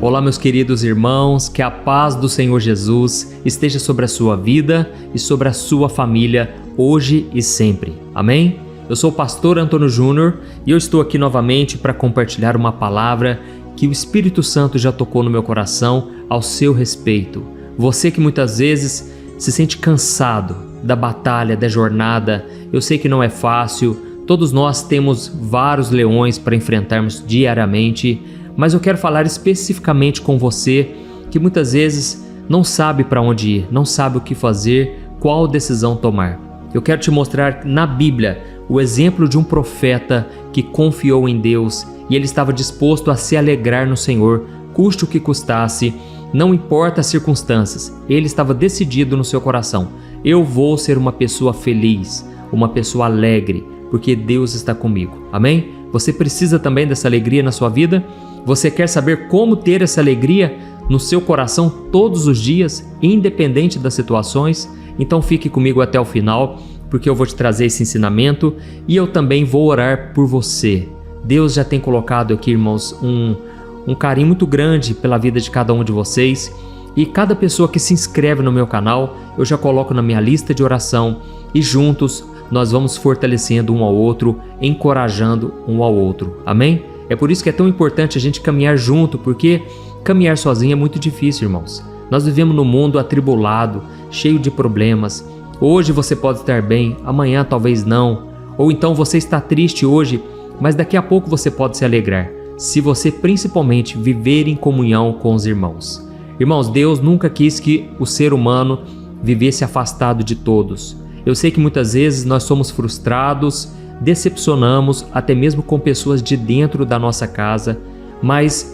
Olá, meus queridos irmãos, que a paz do Senhor Jesus esteja sobre a sua vida e sobre a sua família, hoje e sempre. Amém? Eu sou o pastor Antônio Júnior e eu estou aqui novamente para compartilhar uma palavra que o Espírito Santo já tocou no meu coração ao seu respeito. Você que muitas vezes se sente cansado da batalha, da jornada, eu sei que não é fácil, todos nós temos vários leões para enfrentarmos diariamente, mas eu quero falar especificamente com você que muitas vezes não sabe para onde ir, não sabe o que fazer, qual decisão tomar. Eu quero te mostrar na Bíblia o exemplo de um profeta que confiou em Deus e ele estava disposto a se alegrar no Senhor, custe o que custasse, não importa as circunstâncias, ele estava decidido no seu coração. Eu vou ser uma pessoa feliz, uma pessoa alegre, porque Deus está comigo. Amém? Você precisa também dessa alegria na sua vida? Você quer saber como ter essa alegria no seu coração todos os dias, independente das situações? Então fique comigo até o final, porque eu vou te trazer esse ensinamento e eu também vou orar por você. Deus já tem colocado aqui, irmãos, um carinho muito grande pela vida de cada um de vocês, e cada pessoa que se inscreve no meu canal, eu já coloco na minha lista de oração e juntos nós vamos fortalecendo um ao outro, encorajando um ao outro. Amém? É por isso que é tão importante a gente caminhar junto, porque caminhar sozinho é muito difícil, irmãos. Nós vivemos num mundo atribulado, cheio de problemas. Hoje você pode estar bem, amanhã talvez não. Ou então você está triste hoje, mas daqui a pouco você pode se alegrar, se você principalmente viver em comunhão com os irmãos. Irmãos, Deus nunca quis que o ser humano vivesse afastado de todos. Eu sei que muitas vezes nós somos frustrados, decepcionamos até mesmo com pessoas de dentro da nossa casa, mas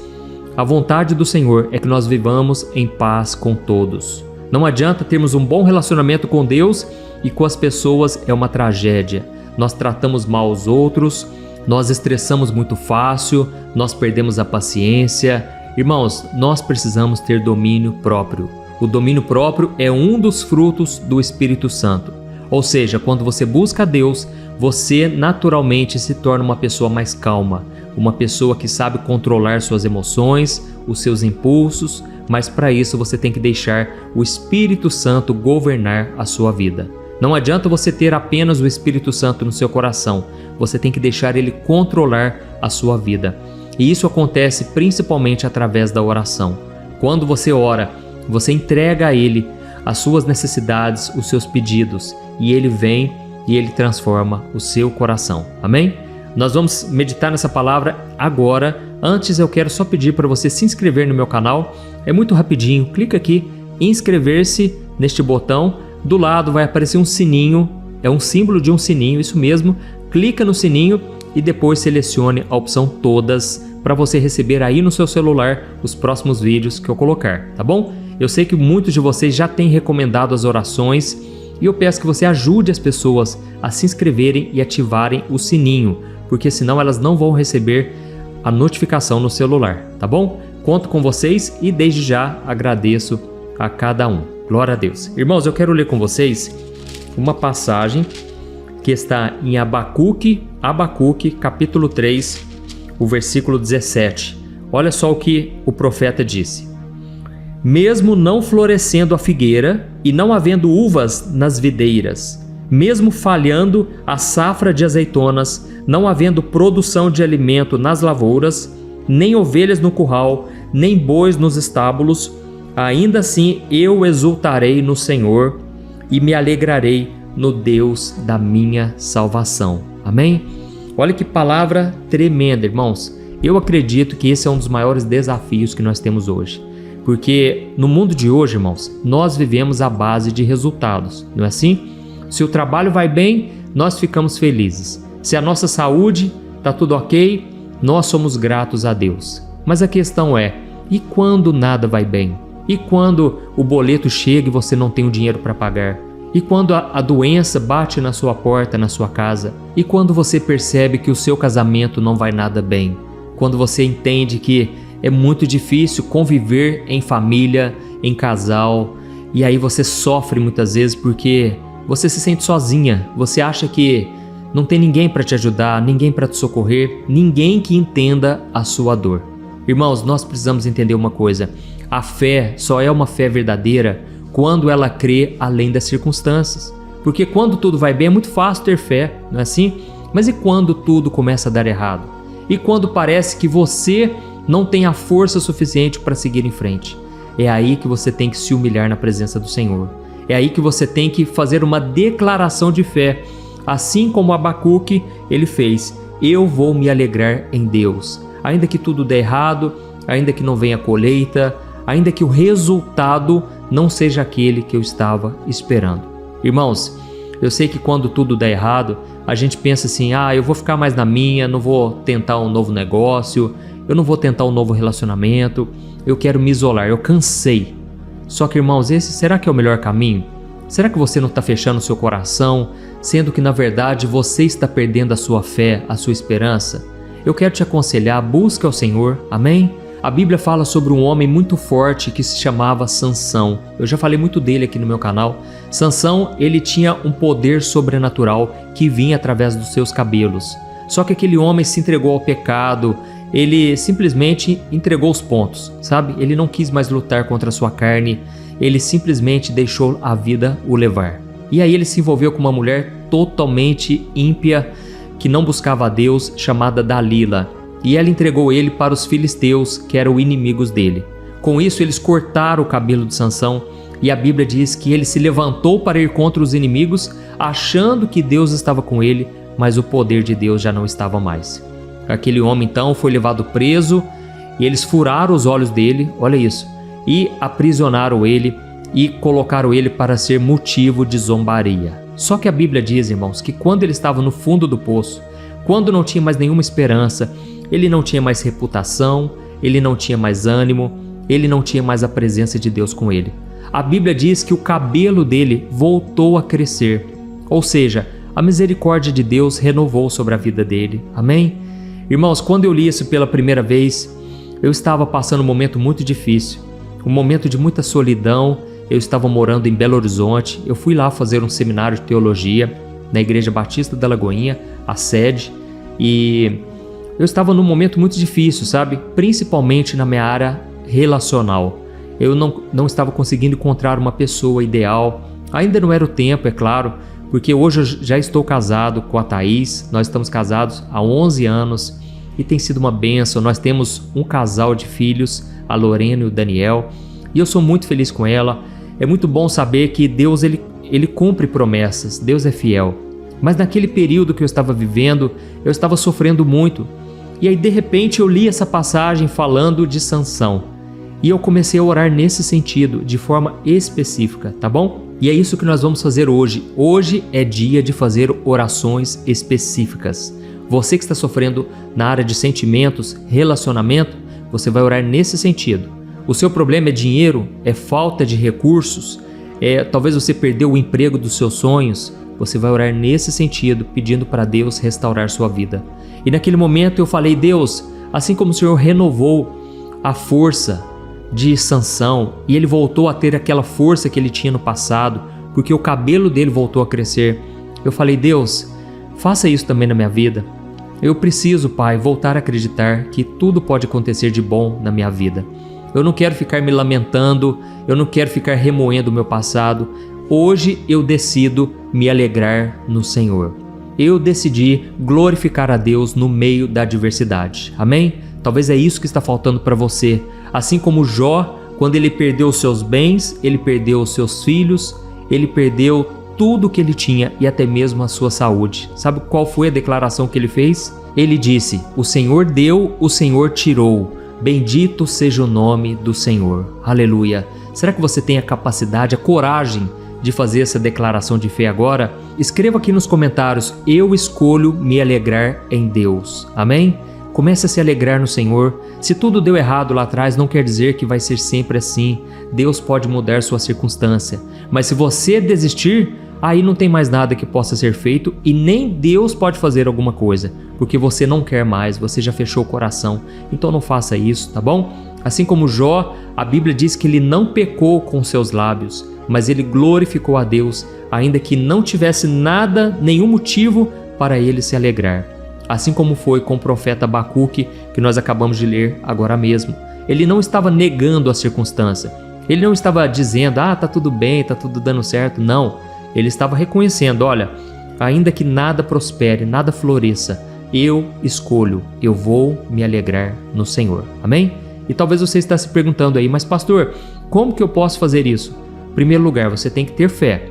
a vontade do Senhor é que nós vivamos em paz com todos. Não adianta termos um bom relacionamento com Deus e com as pessoas é uma tragédia. Nós tratamos mal os outros, nós estressamos muito fácil, nós perdemos a paciência. Irmãos, nós precisamos ter domínio próprio. O domínio próprio é um dos frutos do Espírito Santo. Ou seja, quando você busca a Deus, você naturalmente se torna uma pessoa mais calma, uma pessoa que sabe controlar suas emoções, os seus impulsos, mas para isso você tem que deixar o Espírito Santo governar a sua vida. Não adianta você ter apenas o Espírito Santo no seu coração, você tem que deixar ele controlar a sua vida. E isso acontece principalmente através da oração. Quando você ora, você entrega a ele as suas necessidades, os seus pedidos, e ele vem e ele transforma o seu coração. Amém? Nós vamos meditar nessa palavra agora. Antes eu quero só pedir para você se inscrever no meu canal. É muito rapidinho, clica aqui, inscrever-se neste botão. Do lado vai aparecer um sininho, é um símbolo de um sininho, isso mesmo. Clica no sininho e depois selecione a opção todas para você receber aí no seu celular os próximos vídeos que eu colocar, tá bom? Eu sei que muitos de vocês já têm recomendado as orações e eu peço que você ajude as pessoas a se inscreverem e ativarem o sininho, porque senão elas não vão receber a notificação no celular, tá bom? Conto com vocês e desde já agradeço a cada um. Glória a Deus. Irmãos, eu quero ler com vocês uma passagem que está em Abacuque, capítulo 3, o versículo 17. Olha só o que o profeta disse. Mesmo não florescendo a figueira e não havendo uvas nas videiras, mesmo falhando a safra de azeitonas, não havendo produção de alimento nas lavouras, nem ovelhas no curral, nem bois nos estábulos, ainda assim eu exultarei no Senhor e me alegrarei no Deus da minha salvação. Amém? Olha que palavra tremenda, irmãos. Eu acredito que esse é um dos maiores desafios que nós temos hoje. Porque no mundo de hoje, irmãos, nós vivemos à base de resultados, não é assim? Se o trabalho vai bem, nós ficamos felizes. Se a nossa saúde está tudo ok, nós somos gratos a Deus. Mas a questão é, e quando nada vai bem? E quando o boleto chega e você não tem o dinheiro para pagar? E quando a doença bate na sua porta, na sua casa? E quando você percebe que o seu casamento não vai nada bem? Quando você entende que é muito difícil conviver em família, em casal, e aí você sofre muitas vezes porque você se sente sozinha, você acha que não tem ninguém para te ajudar, ninguém para te socorrer, ninguém que entenda a sua dor. Irmãos, nós precisamos entender uma coisa: a fé só é uma fé verdadeira quando ela crê além das circunstâncias. Porque quando tudo vai bem é muito fácil ter fé, não é assim? Mas e quando tudo começa a dar errado? E quando parece que você não tem a força suficiente para seguir em frente? É aí que você tem que se humilhar na presença do Senhor. É aí que você tem que fazer uma declaração de fé. Assim como Abacuque, ele fez: eu vou me alegrar em Deus. Ainda que tudo dê errado, ainda que não venha colheita, ainda que o resultado não seja aquele que eu estava esperando. Irmãos, eu sei que quando tudo dá errado, a gente pensa assim: eu vou ficar mais na minha, não vou tentar um novo negócio, eu não vou tentar um novo relacionamento, eu quero me isolar, eu cansei. Só que, irmãos, será que é o melhor caminho? Será que você não está fechando o seu coração, sendo que na verdade você está perdendo a sua fé, a sua esperança? Eu quero te aconselhar: busca ao Senhor, amém? A Bíblia fala sobre um homem muito forte que se chamava Sansão. Eu já falei muito dele aqui no meu canal. Sansão, ele tinha um poder sobrenatural que vinha através dos seus cabelos. Só que aquele homem se entregou ao pecado, ele simplesmente entregou os pontos, sabe? Ele não quis mais lutar contra a sua carne, ele simplesmente deixou a vida o levar. E aí ele se envolveu com uma mulher totalmente ímpia, que não buscava a Deus, chamada Dalila. E ela entregou ele para os filisteus, que eram inimigos dele. Com isso, eles cortaram o cabelo de Sansão, e a Bíblia diz que ele se levantou para ir contra os inimigos, achando que Deus estava com ele, mas o poder de Deus já não estava mais. Aquele homem então foi levado preso, e eles furaram os olhos dele, olha isso, e aprisionaram ele e colocaram ele para ser motivo de zombaria. Só que a Bíblia diz, irmãos, que quando ele estava no fundo do poço, quando não tinha mais nenhuma esperança, ele não tinha mais reputação, ele não tinha mais ânimo, ele não tinha mais a presença de Deus com ele. A Bíblia diz que o cabelo dele voltou a crescer, ou seja, a misericórdia de Deus renovou sobre a vida dele, amém? Irmãos, quando eu li isso pela primeira vez, eu estava passando um momento muito difícil, um momento de muita solidão. Eu estava morando em Belo Horizonte, eu fui lá fazer um seminário de teologia na Igreja Batista da Lagoinha, a sede, e eu estava num momento muito difícil, sabe? Principalmente na minha área relacional. Eu não estava conseguindo encontrar uma pessoa ideal. Ainda não era o tempo, é claro, porque hoje eu já estou casado com a Thaís. Nós estamos casados há 11 anos e tem sido uma bênção. Nós temos um casal de filhos, a Lorena e o Daniel, e eu sou muito feliz com ela. É muito bom saber que Deus ele cumpre promessas, Deus é fiel. Mas naquele período que eu estava vivendo, eu estava sofrendo muito. E aí de repente eu li essa passagem falando de Sansão. E eu comecei a orar nesse sentido, de forma específica, tá bom? E é isso que nós vamos fazer hoje. Hoje é dia de fazer orações específicas. Você que está sofrendo na área de sentimentos, relacionamento, você vai orar nesse sentido. O seu problema é dinheiro, é falta de recursos, talvez você perdeu o emprego dos seus sonhos. Você vai orar nesse sentido, pedindo para Deus restaurar sua vida. E naquele momento eu falei: Deus, assim como o Senhor renovou a força de Sansão e ele voltou a ter aquela força que ele tinha no passado, porque o cabelo dele voltou a crescer, eu falei: Deus, faça isso também na minha vida. Eu preciso, Pai, voltar a acreditar que tudo pode acontecer de bom na minha vida. Eu não quero ficar me lamentando, eu não quero ficar remoendo o meu passado. Hoje eu decido me alegrar no Senhor. Eu decidi glorificar a Deus no meio da adversidade. Amém? Talvez é isso que está faltando para você. Assim como Jó, quando ele perdeu os seus bens, ele perdeu os seus filhos, ele perdeu tudo que ele tinha e até mesmo a sua saúde. Sabe qual foi a declaração que ele fez? Ele disse: o Senhor deu, o Senhor tirou. Bendito seja o nome do Senhor. Aleluia. Será que você tem a capacidade, a coragem de fazer essa declaração de fé agora? Escreva aqui nos comentários: eu escolho me alegrar em Deus. Amém? Comece a se alegrar no Senhor. Se tudo deu errado lá atrás, não quer dizer que vai ser sempre assim. Deus pode mudar sua circunstância. Mas se você desistir, aí não tem mais nada que possa ser feito e nem Deus pode fazer alguma coisa, porque você não quer mais, você já fechou o coração. Então não faça isso, tá bom? Assim como Jó, a Bíblia diz que ele não pecou com seus lábios, mas ele glorificou a Deus, ainda que não tivesse nada, nenhum motivo para ele se alegrar. assim como foi com o profeta Abacuque, que nós acabamos de ler agora mesmo. Ele não estava negando a circunstância, ele não estava dizendo, tá tudo bem, tá tudo dando certo, não. Ele estava reconhecendo, olha, ainda que nada prospere, nada floresça, eu escolho, eu vou me alegrar no Senhor, amém? E talvez você esteja se perguntando aí, mas pastor, como que eu posso fazer isso? Em primeiro lugar, você tem que ter fé,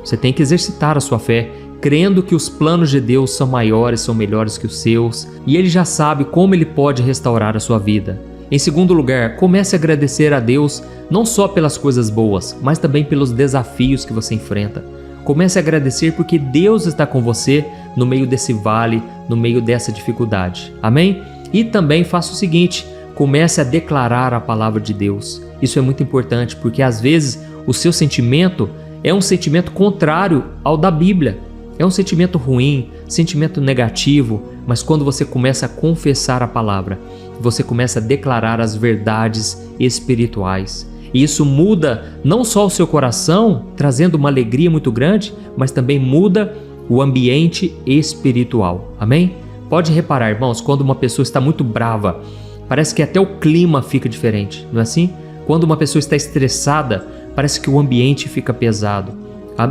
você tem que exercitar a sua fé, crendo que os planos de Deus são maiores, são melhores que os seus, e Ele já sabe como Ele pode restaurar a sua vida. Em segundo lugar, comece a agradecer a Deus não só pelas coisas boas, mas também pelos desafios que você enfrenta. Comece a agradecer porque Deus está com você no meio desse vale, no meio dessa dificuldade. Amém? E também faça o seguinte, comece a declarar a palavra de Deus. Isso é muito importante porque às vezes o seu sentimento é um sentimento contrário ao da Bíblia. É um sentimento ruim, sentimento negativo, mas quando você começa a confessar a palavra, você começa a declarar as verdades espirituais. E isso muda não só o seu coração, trazendo uma alegria muito grande, mas também muda o ambiente espiritual. Amém? Pode reparar, irmãos, quando uma pessoa está muito brava, parece que até o clima fica diferente, não é assim? Quando uma pessoa está estressada, parece que o ambiente fica pesado.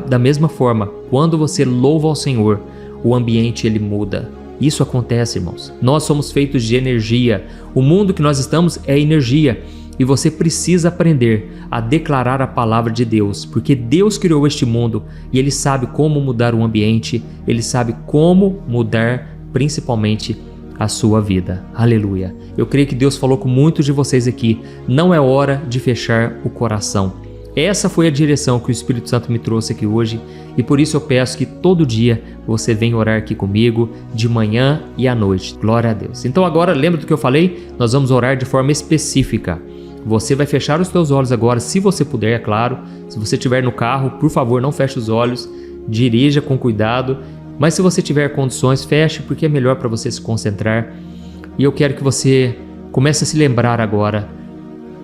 Da mesma forma, quando você louva ao Senhor, o ambiente ele muda. Isso acontece, irmãos. Nós somos feitos de energia. O mundo que nós estamos é energia. E você precisa aprender a declarar a palavra de Deus, porque Deus criou este mundo e Ele sabe como mudar o ambiente, Ele sabe como mudar principalmente a sua vida. Aleluia. Eu creio que Deus falou com muitos de vocês aqui. Não é hora de fechar o coração. Essa foi a direção que o Espírito Santo me trouxe aqui hoje e por isso eu peço que todo dia você venha orar aqui comigo, de manhã e à noite. Glória a Deus. Então agora, lembra do que eu falei? Nós vamos orar de forma específica. Você vai fechar os teus olhos agora, se você puder, é claro. Se você estiver no carro, por favor, não feche os olhos, dirija com cuidado. Mas se você tiver condições, feche, porque é melhor para você se concentrar. E eu quero que você comece a se lembrar agora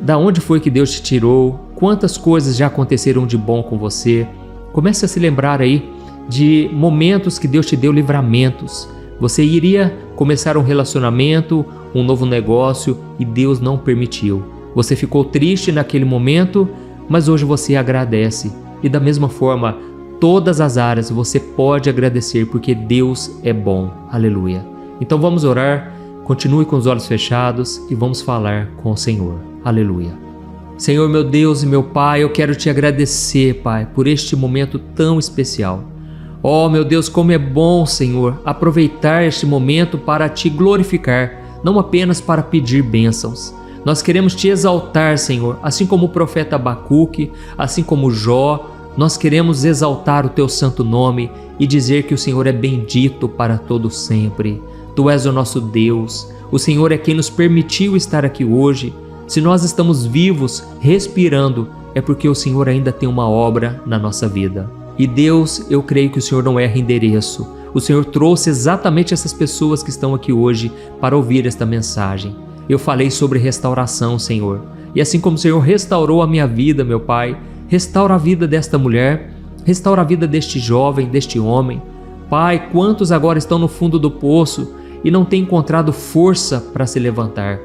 da onde foi que Deus te tirou, quantas coisas já aconteceram de bom com você. Comece a se lembrar aí de momentos que Deus te deu livramentos. Você iria começar um relacionamento, um novo negócio e Deus não permitiu. Você ficou triste naquele momento, mas hoje você agradece. E da mesma forma, todas as áreas você pode agradecer porque Deus é bom. Aleluia. Então vamos orar, continue com os olhos fechados e vamos falar com o Senhor. Aleluia. Senhor, meu Deus e meu Pai, eu quero te agradecer, Pai, por este momento tão especial. Oh, meu Deus, como é bom, Senhor, aproveitar este momento para te glorificar, não apenas para pedir bênçãos. Nós queremos te exaltar, Senhor, assim como o profeta Abacuque, assim como Jó. Nós queremos exaltar o teu santo nome e dizer que o Senhor é bendito para todo sempre. Tu és o nosso Deus, o Senhor é quem nos permitiu estar aqui hoje. Se nós estamos vivos, respirando, é porque o Senhor ainda tem uma obra na nossa vida. E Deus, eu creio que o Senhor não erra endereço. O Senhor trouxe exatamente essas pessoas que estão aqui hoje para ouvir esta mensagem. Eu falei sobre restauração, Senhor. E assim como o Senhor restaurou a minha vida, meu Pai, restaura a vida desta mulher, restaura a vida deste jovem, deste homem. Pai, quantos agora estão no fundo do poço e não têm encontrado força para se levantar?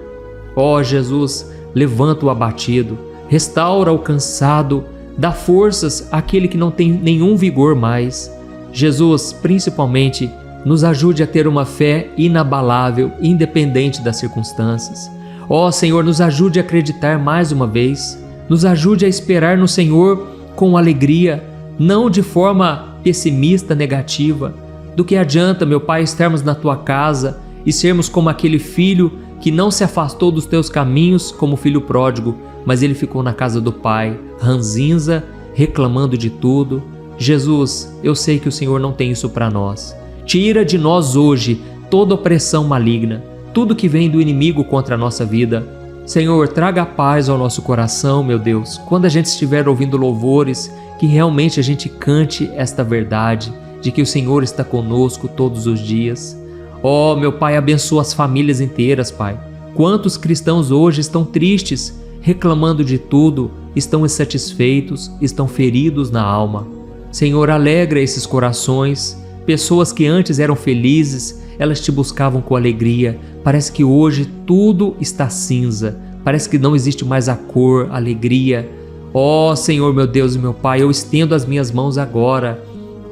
Ó Jesus, levanta o abatido, restaura o cansado, dá forças àquele que não tem nenhum vigor mais. Jesus, principalmente, nos ajude a ter uma fé inabalável, independente das circunstâncias. Ó Senhor, nos ajude a acreditar mais uma vez, nos ajude a esperar no Senhor com alegria, não de forma pessimista, negativa. Do que adianta, meu Pai, estarmos na Tua casa e sermos como aquele filho que não se afastou dos Teus caminhos como filho pródigo, mas ele ficou na casa do Pai, ranzinza, reclamando de tudo. Jesus, eu sei que o Senhor não tem isso para nós. Tira de nós hoje toda opressão maligna, tudo que vem do inimigo contra a nossa vida. Senhor, traga paz ao nosso coração, meu Deus. Quando a gente estiver ouvindo louvores, que realmente a gente cante esta verdade, de que o Senhor está conosco todos os dias. Ó, meu Pai, abençoa as famílias inteiras, Pai. Quantos cristãos hoje estão tristes, reclamando de tudo, estão insatisfeitos, estão feridos na alma. Senhor, alegra esses corações, Pessoas que antes eram felizes, elas te buscavam com alegria. Parece que hoje tudo está cinza. Parece que não existe mais a cor, a alegria. Ó Senhor, meu Deus e meu Pai, eu estendo as minhas mãos agora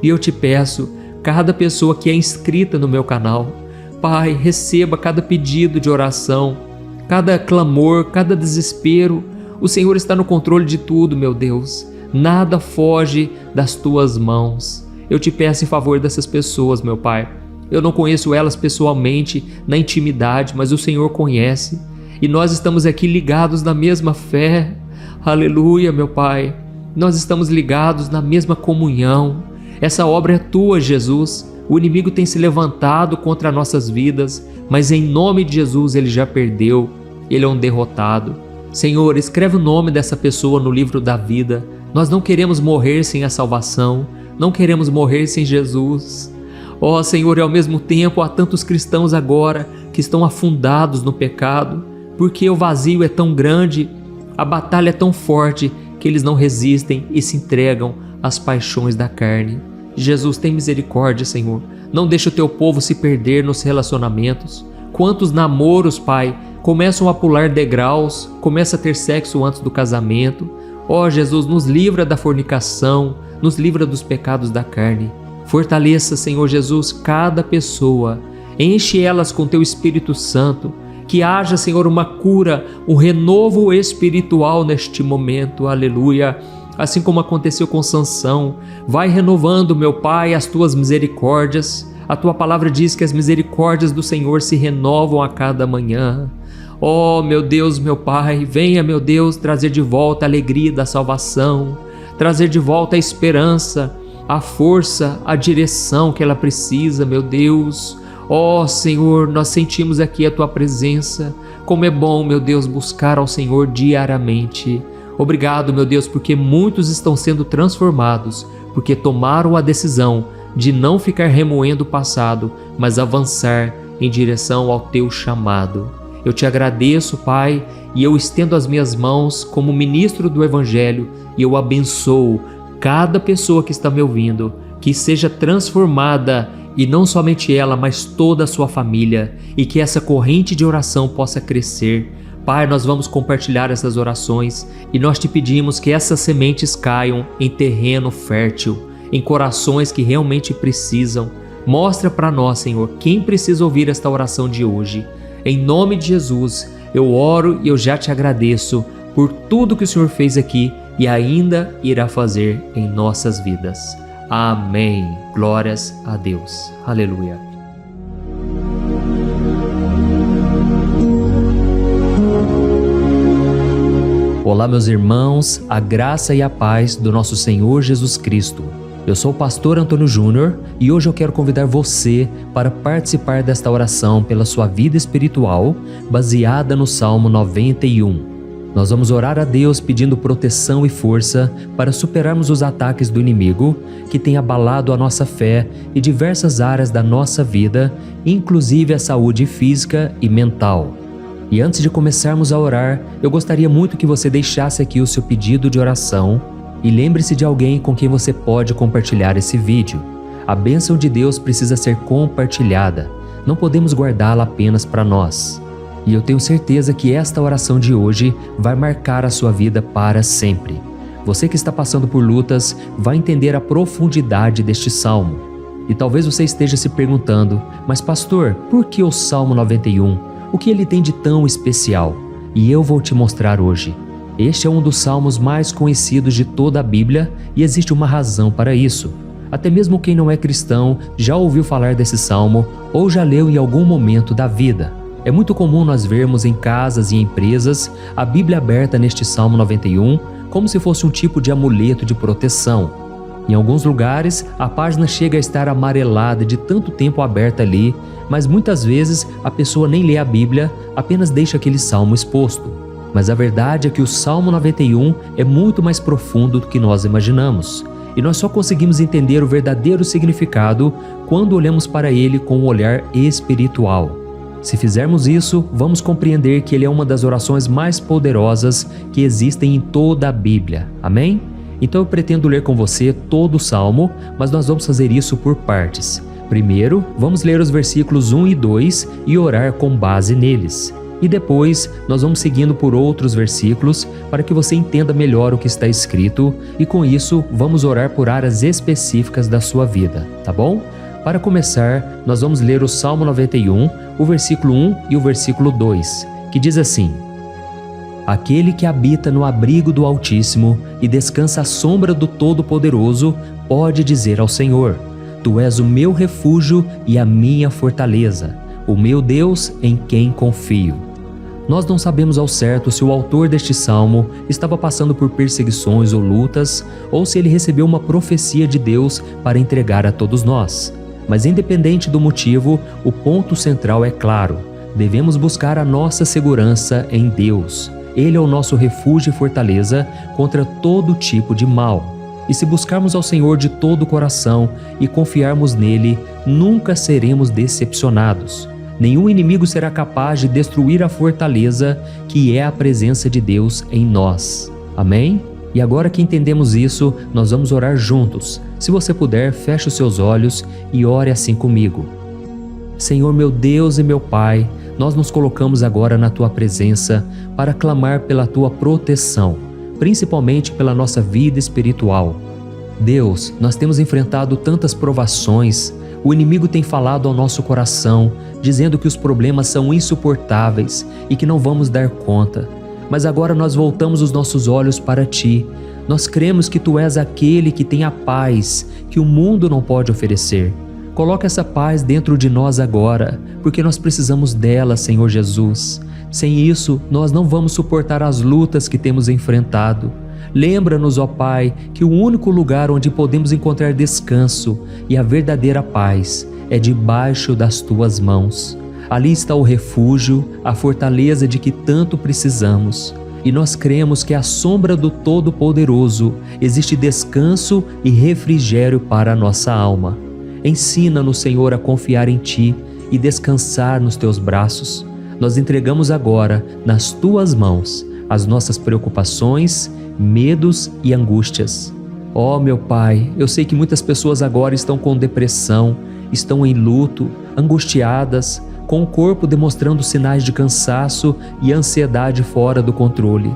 e eu te peço, cada pessoa que é inscrita no meu canal, Pai, receba cada pedido de oração, cada clamor, cada desespero. O Senhor está no controle de tudo, meu Deus. Nada foge das tuas mãos. Eu te peço em favor dessas pessoas, meu Pai. Eu não conheço elas pessoalmente, na intimidade, mas o Senhor conhece. E nós estamos aqui ligados na mesma fé. Aleluia, meu Pai. Nós estamos ligados na mesma comunhão. Essa obra é tua, Jesus. O inimigo tem se levantado contra nossas vidas, mas em nome de Jesus ele já perdeu. Ele é um derrotado. Senhor, escreve o nome dessa pessoa no livro da vida. Nós não queremos morrer sem a salvação. Não queremos morrer sem Jesus. Ó Senhor, e ao mesmo tempo há tantos cristãos agora que estão afundados no pecado, porque o vazio é tão grande, a batalha é tão forte que eles não resistem e se entregam às paixões da carne. Jesus, tem misericórdia, Senhor. Não deixa o teu povo se perder nos relacionamentos. Quantos namoros, Pai, começam a pular degraus, começam a ter sexo antes do casamento. Ó Jesus, nos livra da fornicação, nos livra dos pecados da carne. Fortaleça, Senhor Jesus, cada pessoa. Enche elas com teu Espírito Santo. Que haja, Senhor, uma cura, um renovo espiritual neste momento. Aleluia. Assim como aconteceu com Sansão, vai renovando, meu Pai, as tuas misericórdias. A tua palavra diz que as misericórdias do Senhor se renovam a cada manhã. Oh, meu Deus, meu Pai, venha, meu Deus, trazer de volta a alegria da salvação, trazer de volta a esperança, a força, a direção que ela precisa, meu Deus. Oh, Senhor, nós sentimos aqui a tua presença. Como é bom, meu Deus, buscar ao Senhor diariamente. Obrigado, meu Deus, porque muitos estão sendo transformados, porque tomaram a decisão de não ficar remoendo o passado, mas avançar em direção ao teu chamado. Eu te agradeço, Pai, e eu estendo as minhas mãos como ministro do Evangelho e eu abençoo cada pessoa que está me ouvindo, que seja transformada, e não somente ela, mas toda a sua família, e que essa corrente de oração possa crescer. Pai, nós vamos compartilhar essas orações e nós te pedimos que essas sementes caiam em terreno fértil, em corações que realmente precisam. Mostra para nós, Senhor, quem precisa ouvir esta oração de hoje. Em nome de Jesus, eu oro e eu já te agradeço por tudo que o Senhor fez aqui e ainda irá fazer em nossas vidas. Amém. Glórias a Deus. Aleluia. Olá, meus irmãos, a graça e a paz do nosso Senhor Jesus Cristo. Eu sou o pastor Antônio Júnior e hoje eu quero convidar você para participar desta oração pela sua vida espiritual, baseada no Salmo 91. Nós vamos orar a Deus pedindo proteção e força para superarmos os ataques do inimigo que tem abalado a nossa fé e diversas áreas da nossa vida, inclusive a saúde física e mental. E antes de começarmos a orar, eu gostaria muito que você deixasse aqui o seu pedido de oração e lembre-se de alguém com quem você pode compartilhar esse vídeo. A bênção de Deus precisa ser compartilhada, não podemos guardá-la apenas para nós. E eu tenho certeza que esta oração de hoje vai marcar a sua vida para sempre. Você que está passando por lutas vai entender a profundidade deste salmo. E talvez você esteja se perguntando, mas pastor, por que o Salmo 91? O que ele tem de tão especial? E eu vou te mostrar hoje. Este é um dos salmos mais conhecidos de toda a Bíblia e existe uma razão para isso. Até mesmo quem não é cristão já ouviu falar desse salmo ou já leu em algum momento da vida. É muito comum nós vermos em casas e empresas a Bíblia aberta neste Salmo 91 como se fosse um tipo de amuleto de proteção. Em alguns lugares, a página chega a estar amarelada de tanto tempo aberta ali, mas muitas vezes a pessoa nem lê a Bíblia, apenas deixa aquele salmo exposto. Mas a verdade é que o Salmo 91 é muito mais profundo do que nós imaginamos. E nós só conseguimos entender o verdadeiro significado quando olhamos para ele com um olhar espiritual. Se fizermos isso, vamos compreender que ele é uma das orações mais poderosas que existem em toda a Bíblia. Amém? Então eu pretendo ler com você todo o Salmo, mas nós vamos fazer isso por partes. Primeiro, vamos ler os versículos 1 e 2 e orar com base neles. E depois, nós vamos seguindo por outros versículos para que você entenda melhor o que está escrito e com isso, vamos orar por áreas específicas da sua vida, tá bom? Para começar, nós vamos ler o Salmo 91, o versículo 1 e o versículo 2, que diz assim: Aquele que habita no abrigo do Altíssimo e descansa à sombra do Todo-Poderoso pode dizer ao Senhor: Tu és o meu refúgio e a minha fortaleza, o meu Deus em quem confio. Nós não sabemos ao certo se o autor deste salmo estava passando por perseguições ou lutas, ou se ele recebeu uma profecia de Deus para entregar a todos nós. Mas independente do motivo, o ponto central é claro: devemos buscar a nossa segurança em Deus. Ele é o nosso refúgio e fortaleza contra todo tipo de mal. E se buscarmos ao Senhor de todo o coração e confiarmos nele, nunca seremos decepcionados. Nenhum inimigo será capaz de destruir a fortaleza que é a presença de Deus em nós. Amém? E agora que entendemos isso, nós vamos orar juntos. Se você puder, feche os seus olhos e ore assim comigo. Senhor meu Deus e meu Pai, nós nos colocamos agora na Tua presença para clamar pela Tua proteção, principalmente pela nossa vida espiritual. Deus, nós temos enfrentado tantas provações, o inimigo tem falado ao nosso coração, dizendo que os problemas são insuportáveis e que não vamos dar conta. Mas agora nós voltamos os nossos olhos para Ti. Nós cremos que Tu és aquele que tem a paz que o mundo não pode oferecer. Coloca essa paz dentro de nós agora, porque nós precisamos dela, Senhor Jesus. Sem isso, nós não vamos suportar as lutas que temos enfrentado. Lembra-nos, ó Pai, que o único lugar onde podemos encontrar descanso e a verdadeira paz é debaixo das Tuas mãos. Ali está o refúgio, a fortaleza de que tanto precisamos. E nós cremos que à sombra do Todo-Poderoso existe descanso e refrigério para a nossa alma. Ensina-nos, Senhor, a confiar em Ti e descansar nos Teus braços. Nós entregamos agora, nas Tuas mãos, as nossas preocupações, medos e angústias. Ó meu Pai, eu sei que muitas pessoas agora estão com depressão, estão em luto, angustiadas, com o corpo demonstrando sinais de cansaço e ansiedade fora do controle.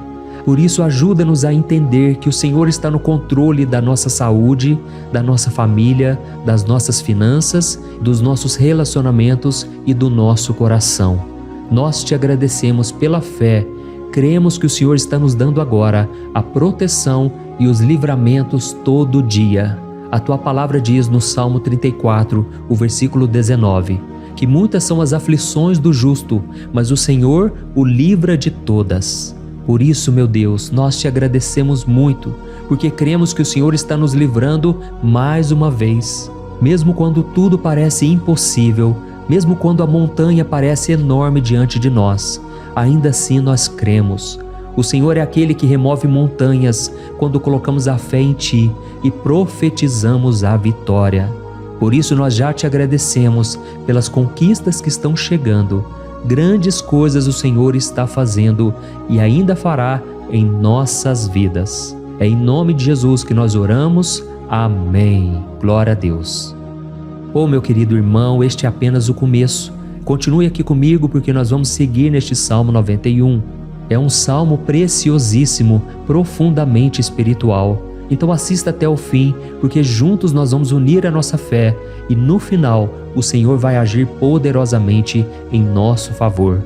Por isso, ajuda-nos a entender que o Senhor está no controle da nossa saúde, da nossa família, das nossas finanças, dos nossos relacionamentos e do nosso coração. Nós Te agradecemos pela fé. Cremos que o Senhor está nos dando agora a proteção e os livramentos todo dia. A Tua palavra diz no Salmo 34, o versículo 19, que muitas são as aflições do justo, mas o Senhor o livra de todas. Por isso, meu Deus, nós Te agradecemos muito, porque cremos que o Senhor está nos livrando mais uma vez. Mesmo quando tudo parece impossível, mesmo quando a montanha parece enorme diante de nós, ainda assim nós cremos. O Senhor é aquele que remove montanhas quando colocamos a fé em Ti e profetizamos a vitória. Por isso nós já Te agradecemos pelas conquistas que estão chegando. Grandes coisas o Senhor está fazendo e ainda fará em nossas vidas. É em nome de Jesus que nós oramos. Amém. Glória a Deus. Oh, meu querido irmão, este é apenas o começo. Continue aqui comigo porque nós vamos seguir neste Salmo 91. É um salmo preciosíssimo, profundamente espiritual. Então assista até o fim, porque juntos nós vamos unir a nossa fé e no final o Senhor vai agir poderosamente em nosso favor.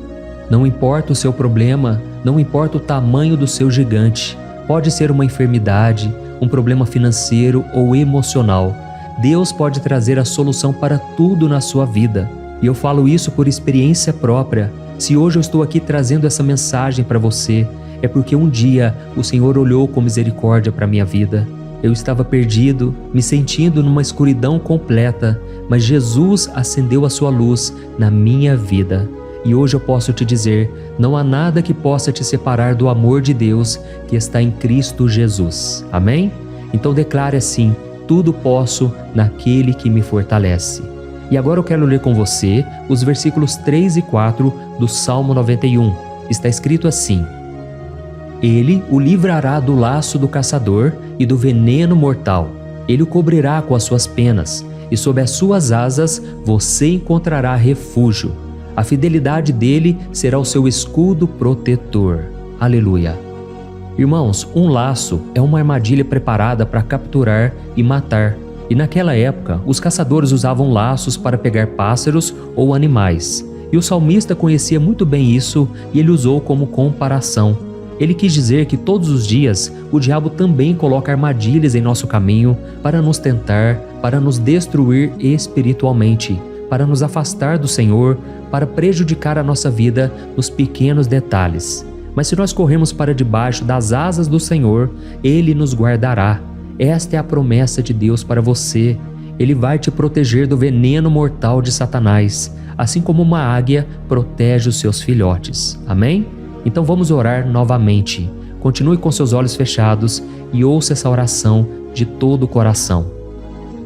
Não importa o seu problema, não importa o tamanho do seu gigante. Pode ser uma enfermidade, um problema financeiro ou emocional. Deus pode trazer a solução para tudo na sua vida. E eu falo isso por experiência própria. Se hoje eu estou aqui trazendo essa mensagem para você, é porque um dia o Senhor olhou com misericórdia para a minha vida. Eu estava perdido, me sentindo numa escuridão completa, mas Jesus acendeu a sua luz na minha vida. E hoje eu posso te dizer, não há nada que possa te separar do amor de Deus que está em Cristo Jesus. Amém? Então declare assim: tudo posso naquele que me fortalece. E agora eu quero ler com você os versículos 3 e 4 do Salmo 91. Está escrito assim: Ele o livrará do laço do caçador e do veneno mortal. Ele o cobrirá com as suas penas, e sob as suas asas você encontrará refúgio. A fidelidade dele será o seu escudo protetor. Aleluia. Irmãos, um laço é uma armadilha preparada para capturar e matar. E naquela época, os caçadores usavam laços para pegar pássaros ou animais. E o salmista conhecia muito bem isso e ele usou como comparação. Ele quis dizer que todos os dias o diabo também coloca armadilhas em nosso caminho para nos tentar, para nos destruir espiritualmente, para nos afastar do Senhor, para prejudicar a nossa vida nos pequenos detalhes. Mas se nós corrermos para debaixo das asas do Senhor, Ele nos guardará. Esta é a promessa de Deus para você. Ele vai te proteger do veneno mortal de Satanás, assim como uma águia protege os seus filhotes. Amém? Então vamos orar novamente. Continue com seus olhos fechados e ouça essa oração de todo o coração.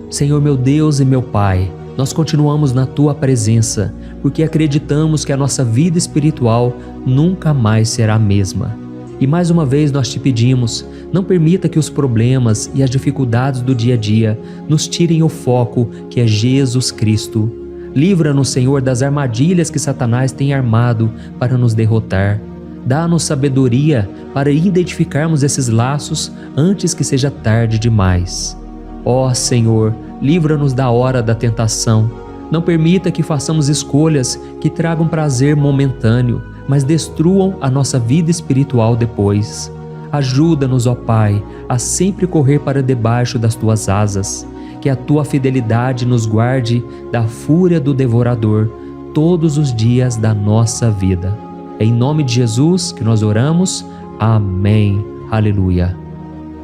Senhor meu Deus e meu Pai, nós continuamos na Tua presença, porque acreditamos que a nossa vida espiritual nunca mais será a mesma. E mais uma vez nós te pedimos, não permita que os problemas e as dificuldades do dia a dia nos tirem o foco que é Jesus Cristo. Livra-nos, Senhor, das armadilhas que Satanás tem armado para nos derrotar. Dá-nos sabedoria para identificarmos esses laços antes que seja tarde demais. Ó Senhor, livra-nos da hora da tentação. Não permita que façamos escolhas que tragam prazer momentâneo, mas destruam a nossa vida espiritual depois. Ajuda-nos, ó Pai, a sempre correr para debaixo das Tuas asas. Que a Tua fidelidade nos guarde da fúria do devorador todos os dias da nossa vida. É em nome de Jesus que nós oramos. Amém. Aleluia.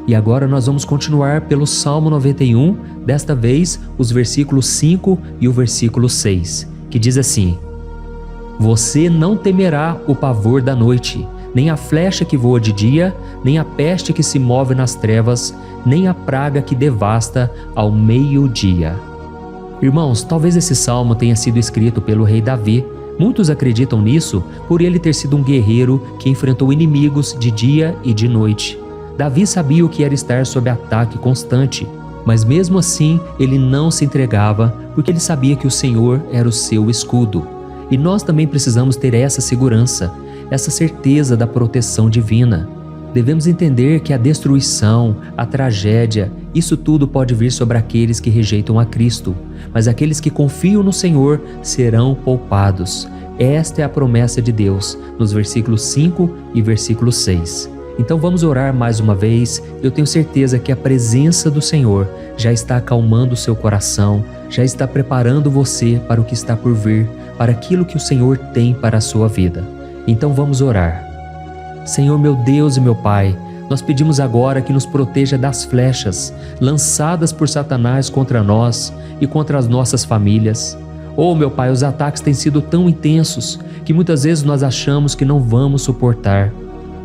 E agora nós vamos continuar pelo Salmo 91, desta vez os versículos 5 e o versículo 6, que diz assim: Você não temerá o pavor da noite, nem a flecha que voa de dia, nem a peste que se move nas trevas, nem a praga que devasta ao meio-dia. Irmãos, talvez esse salmo tenha sido escrito pelo rei Davi. Muitos acreditam nisso por ele ter sido um guerreiro que enfrentou inimigos de dia e de noite. Davi sabia o que era estar sob ataque constante, mas mesmo assim ele não se entregava porque ele sabia que o Senhor era o seu escudo. E nós também precisamos ter essa segurança, essa certeza da proteção divina. Devemos entender que a destruição, a tragédia, isso tudo pode vir sobre aqueles que rejeitam a Cristo, mas aqueles que confiam no Senhor serão poupados. Esta é a promessa de Deus, nos versículos 5 e versículo 6. Então vamos orar mais uma vez. Eu tenho certeza que a presença do Senhor já está acalmando o seu coração, já está preparando você para o que está por vir, para aquilo que o Senhor tem para a sua vida. Então vamos orar. Senhor meu Deus e meu Pai, nós pedimos agora que nos proteja das flechas lançadas por Satanás contra nós e contra as nossas famílias. Oh meu Pai, os ataques têm sido tão intensos que muitas vezes nós achamos que não vamos suportar.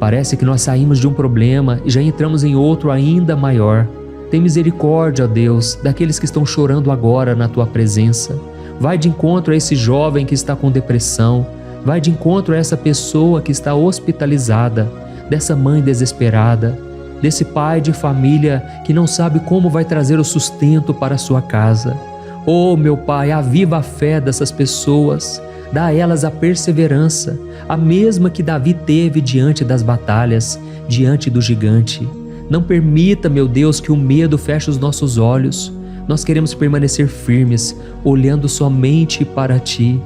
Parece que nós saímos de um problema e já entramos em outro ainda maior. Tem misericórdia, ó Deus, daqueles que estão chorando agora na Tua presença. Vai de encontro a esse jovem que está com depressão. Vai de encontro a essa pessoa que está hospitalizada, dessa mãe desesperada, desse pai de família que não sabe como vai trazer o sustento para a sua casa. Oh, meu Pai, aviva a fé dessas pessoas. Dá a elas a perseverança, a mesma que Davi teve diante das batalhas, diante do gigante. Não permita, meu Deus, que o medo feche os nossos olhos. Nós queremos permanecer firmes, olhando somente para Ti.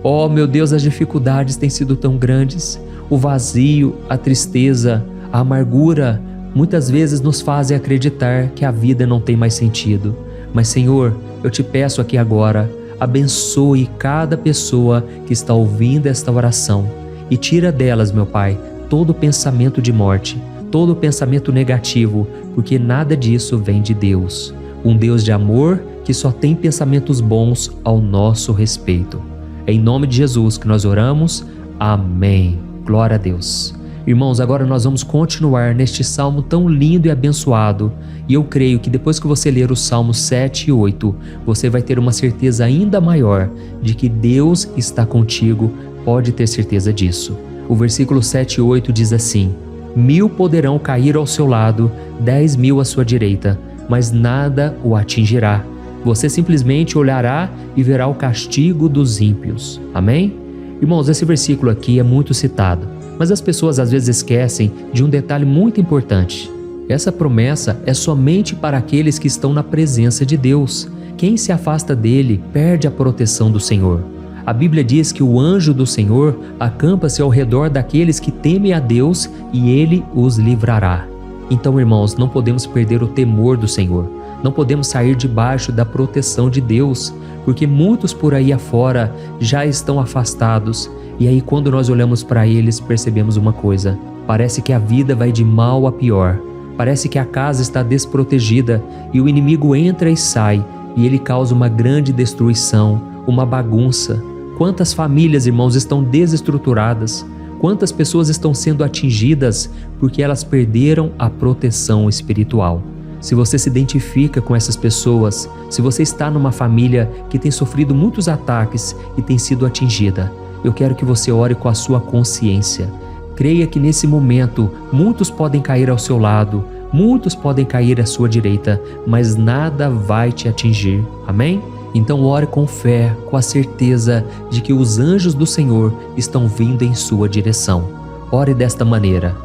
Oh, meu Deus, as dificuldades têm sido tão grandes. O vazio, a tristeza, a amargura, muitas vezes nos fazem acreditar que a vida não tem mais sentido. Mas, Senhor, eu te peço aqui agora, abençoe cada pessoa que está ouvindo esta oração e tira delas, meu Pai, todo pensamento de morte, todo pensamento negativo, porque nada disso vem de Deus. Um Deus de amor que só tem pensamentos bons ao nosso respeito. É em nome de Jesus que nós oramos. Amém. Glória a Deus. Irmãos, agora nós vamos continuar neste salmo tão lindo e abençoado. E eu creio que depois que você ler os salmos 7 e 8, você vai ter uma certeza ainda maior de que Deus está contigo. Pode ter certeza disso. O versículo 7 e 8 diz assim: 1000 poderão cair ao seu lado, 10.000 à sua direita, mas nada o atingirá. Você simplesmente olhará e verá o castigo dos ímpios. Amém? Irmãos, esse versículo aqui é muito citado, mas as pessoas às vezes esquecem de um detalhe muito importante. Essa promessa é somente para aqueles que estão na presença de Deus. Quem se afasta dele perde a proteção do Senhor. A Bíblia diz que o anjo do Senhor acampa-se ao redor daqueles que temem a Deus e ele os livrará. Então, irmãos, não podemos perder o temor do Senhor. Não podemos sair debaixo da proteção de Deus, porque muitos por aí afora já estão afastados. E aí, quando nós olhamos para eles, percebemos uma coisa: parece que a vida vai de mal a pior. Parece que a casa está desprotegida e o inimigo entra e sai, e ele causa uma grande destruição, uma bagunça. Quantas famílias, irmãos, estão desestruturadas? Quantas pessoas estão sendo atingidas porque elas perderam a proteção espiritual? Se você se identifica com essas pessoas, se você está numa família que tem sofrido muitos ataques e tem sido atingida, eu quero que você ore com a sua consciência. Creia que nesse momento muitos podem cair ao seu lado, muitos podem cair à sua direita, mas nada vai te atingir. Amém? Então ore com fé, com a certeza de que os anjos do Senhor estão vindo em sua direção. Ore desta maneira: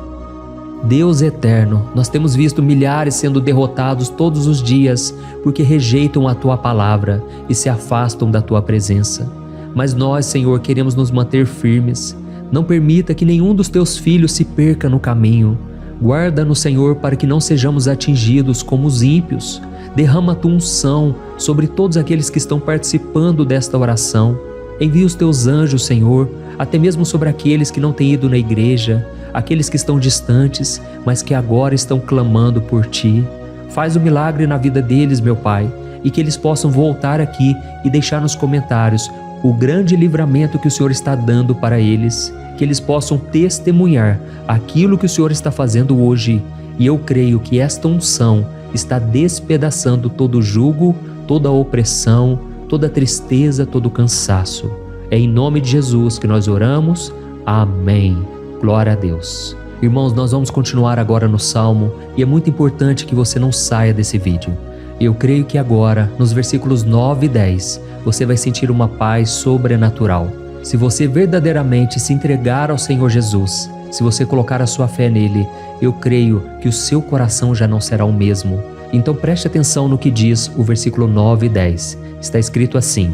Deus eterno, nós temos visto milhares sendo derrotados todos os dias porque rejeitam a Tua palavra e se afastam da Tua presença. Mas nós, Senhor, queremos nos manter firmes. Não permita que nenhum dos Teus filhos se perca no caminho. Guarda-nos, Senhor, para que não sejamos atingidos como os ímpios. Derrama a Tua unção sobre todos aqueles que estão participando desta oração. Envia os Teus anjos, Senhor, até mesmo sobre aqueles que não têm ido na igreja, aqueles que estão distantes, mas que agora estão clamando por Ti. Faz um milagre na vida deles, meu Pai, e que eles possam voltar aqui e deixar nos comentários o grande livramento que o Senhor está dando para eles, que eles possam testemunhar aquilo que o Senhor está fazendo hoje. E eu creio que esta unção está despedaçando todo o jugo, toda a opressão, toda a tristeza, todo o cansaço. É em nome de Jesus que nós oramos. Amém. Glória a Deus. Irmãos, nós vamos continuar agora no Salmo e é muito importante que você não saia desse vídeo. Eu creio que agora, nos versículos 9 e 10, você vai sentir uma paz sobrenatural. Se você verdadeiramente se entregar ao Senhor Jesus, se você colocar a sua fé nele, eu creio que o seu coração já não será o mesmo. Então preste atenção no que diz o versículo 9 e 10. Está escrito assim: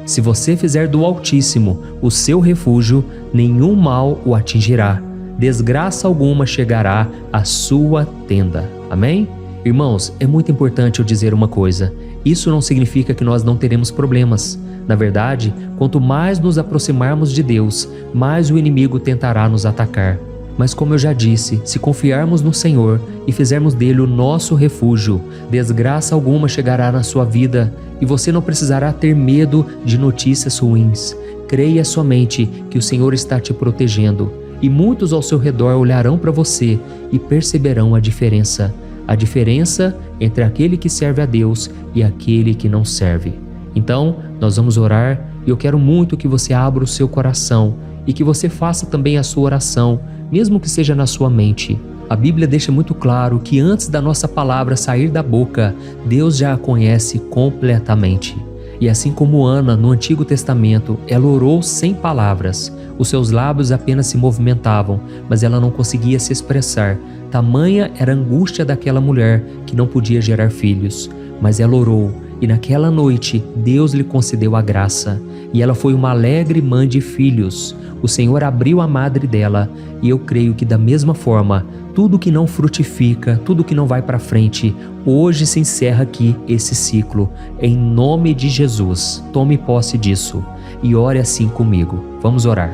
Se você fizer do Altíssimo o seu refúgio, nenhum mal o atingirá, desgraça alguma chegará à sua tenda. Amém? Irmãos, é muito importante eu dizer uma coisa: isso não significa que nós não teremos problemas. Na verdade, quanto mais nos aproximarmos de Deus, mais o inimigo tentará nos atacar. Mas como eu já disse, se confiarmos no Senhor e fizermos dele o nosso refúgio, desgraça alguma chegará na sua vida e você não precisará ter medo de notícias ruins. Creia somente que o Senhor está te protegendo e muitos ao seu redor olharão para você e perceberão a diferença entre aquele que serve a Deus e aquele que não serve. Então, nós vamos orar e eu quero muito que você abra o seu coração e que você faça também a sua oração, mesmo que seja na sua mente. A Bíblia deixa muito claro que antes da nossa palavra sair da boca, Deus já a conhece completamente. E assim como Ana, no Antigo Testamento, ela orou sem palavras. Os seus lábios apenas se movimentavam, mas ela não conseguia se expressar. Tamanha era a angústia daquela mulher que não podia gerar filhos. Mas ela orou, e naquela noite Deus lhe concedeu a graça. E ela foi uma alegre mãe de filhos. O Senhor abriu a madre dela, e eu creio que da mesma forma, tudo que não frutifica, tudo que não vai para frente, hoje se encerra aqui esse ciclo. Em nome de Jesus, tome posse disso e ore assim comigo. Vamos orar.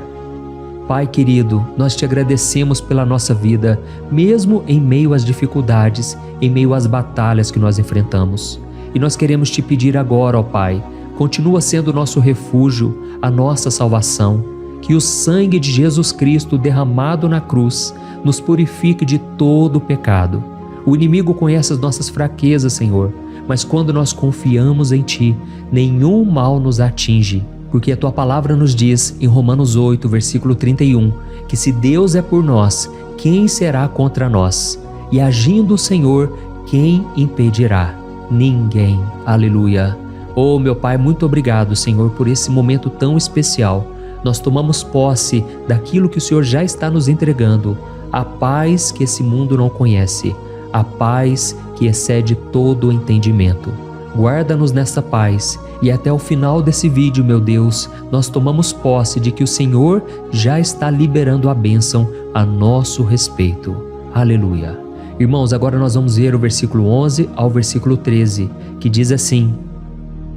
Pai querido, nós te agradecemos pela nossa vida, mesmo em meio às dificuldades, em meio às batalhas que nós enfrentamos. E nós queremos te pedir agora, ó Pai, continua sendo o nosso refúgio, a nossa salvação. Que o sangue de Jesus Cristo derramado na cruz nos purifique de todo o pecado. O inimigo conhece as nossas fraquezas, Senhor, mas quando nós confiamos em Ti, nenhum mal nos atinge, porque a Tua palavra nos diz em Romanos 8, versículo 31, que se Deus é por nós, quem será contra nós? E agindo o Senhor, quem impedirá? ninguém. Aleluia. Oh, meu Pai, muito obrigado, Senhor, por esse momento tão especial. Nós tomamos posse daquilo que o Senhor já está nos entregando, a paz que esse mundo não conhece, a paz que excede todo o entendimento. Guarda-nos nessa paz e até o final desse vídeo, meu Deus, nós tomamos posse de que o Senhor já está liberando a bênção a nosso respeito. Aleluia. Irmãos, agora nós vamos ver o versículo 11 ao versículo 13, que diz assim: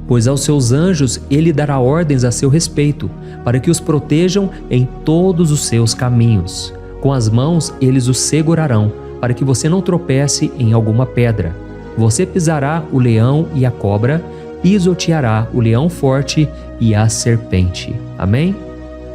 Pois aos seus anjos ele dará ordens a seu respeito, para que os protejam em todos os seus caminhos. Com as mãos eles os segurarão, para que você não tropece em alguma pedra. Você pisará o leão e a cobra, pisoteará o leão forte e a serpente. Amém?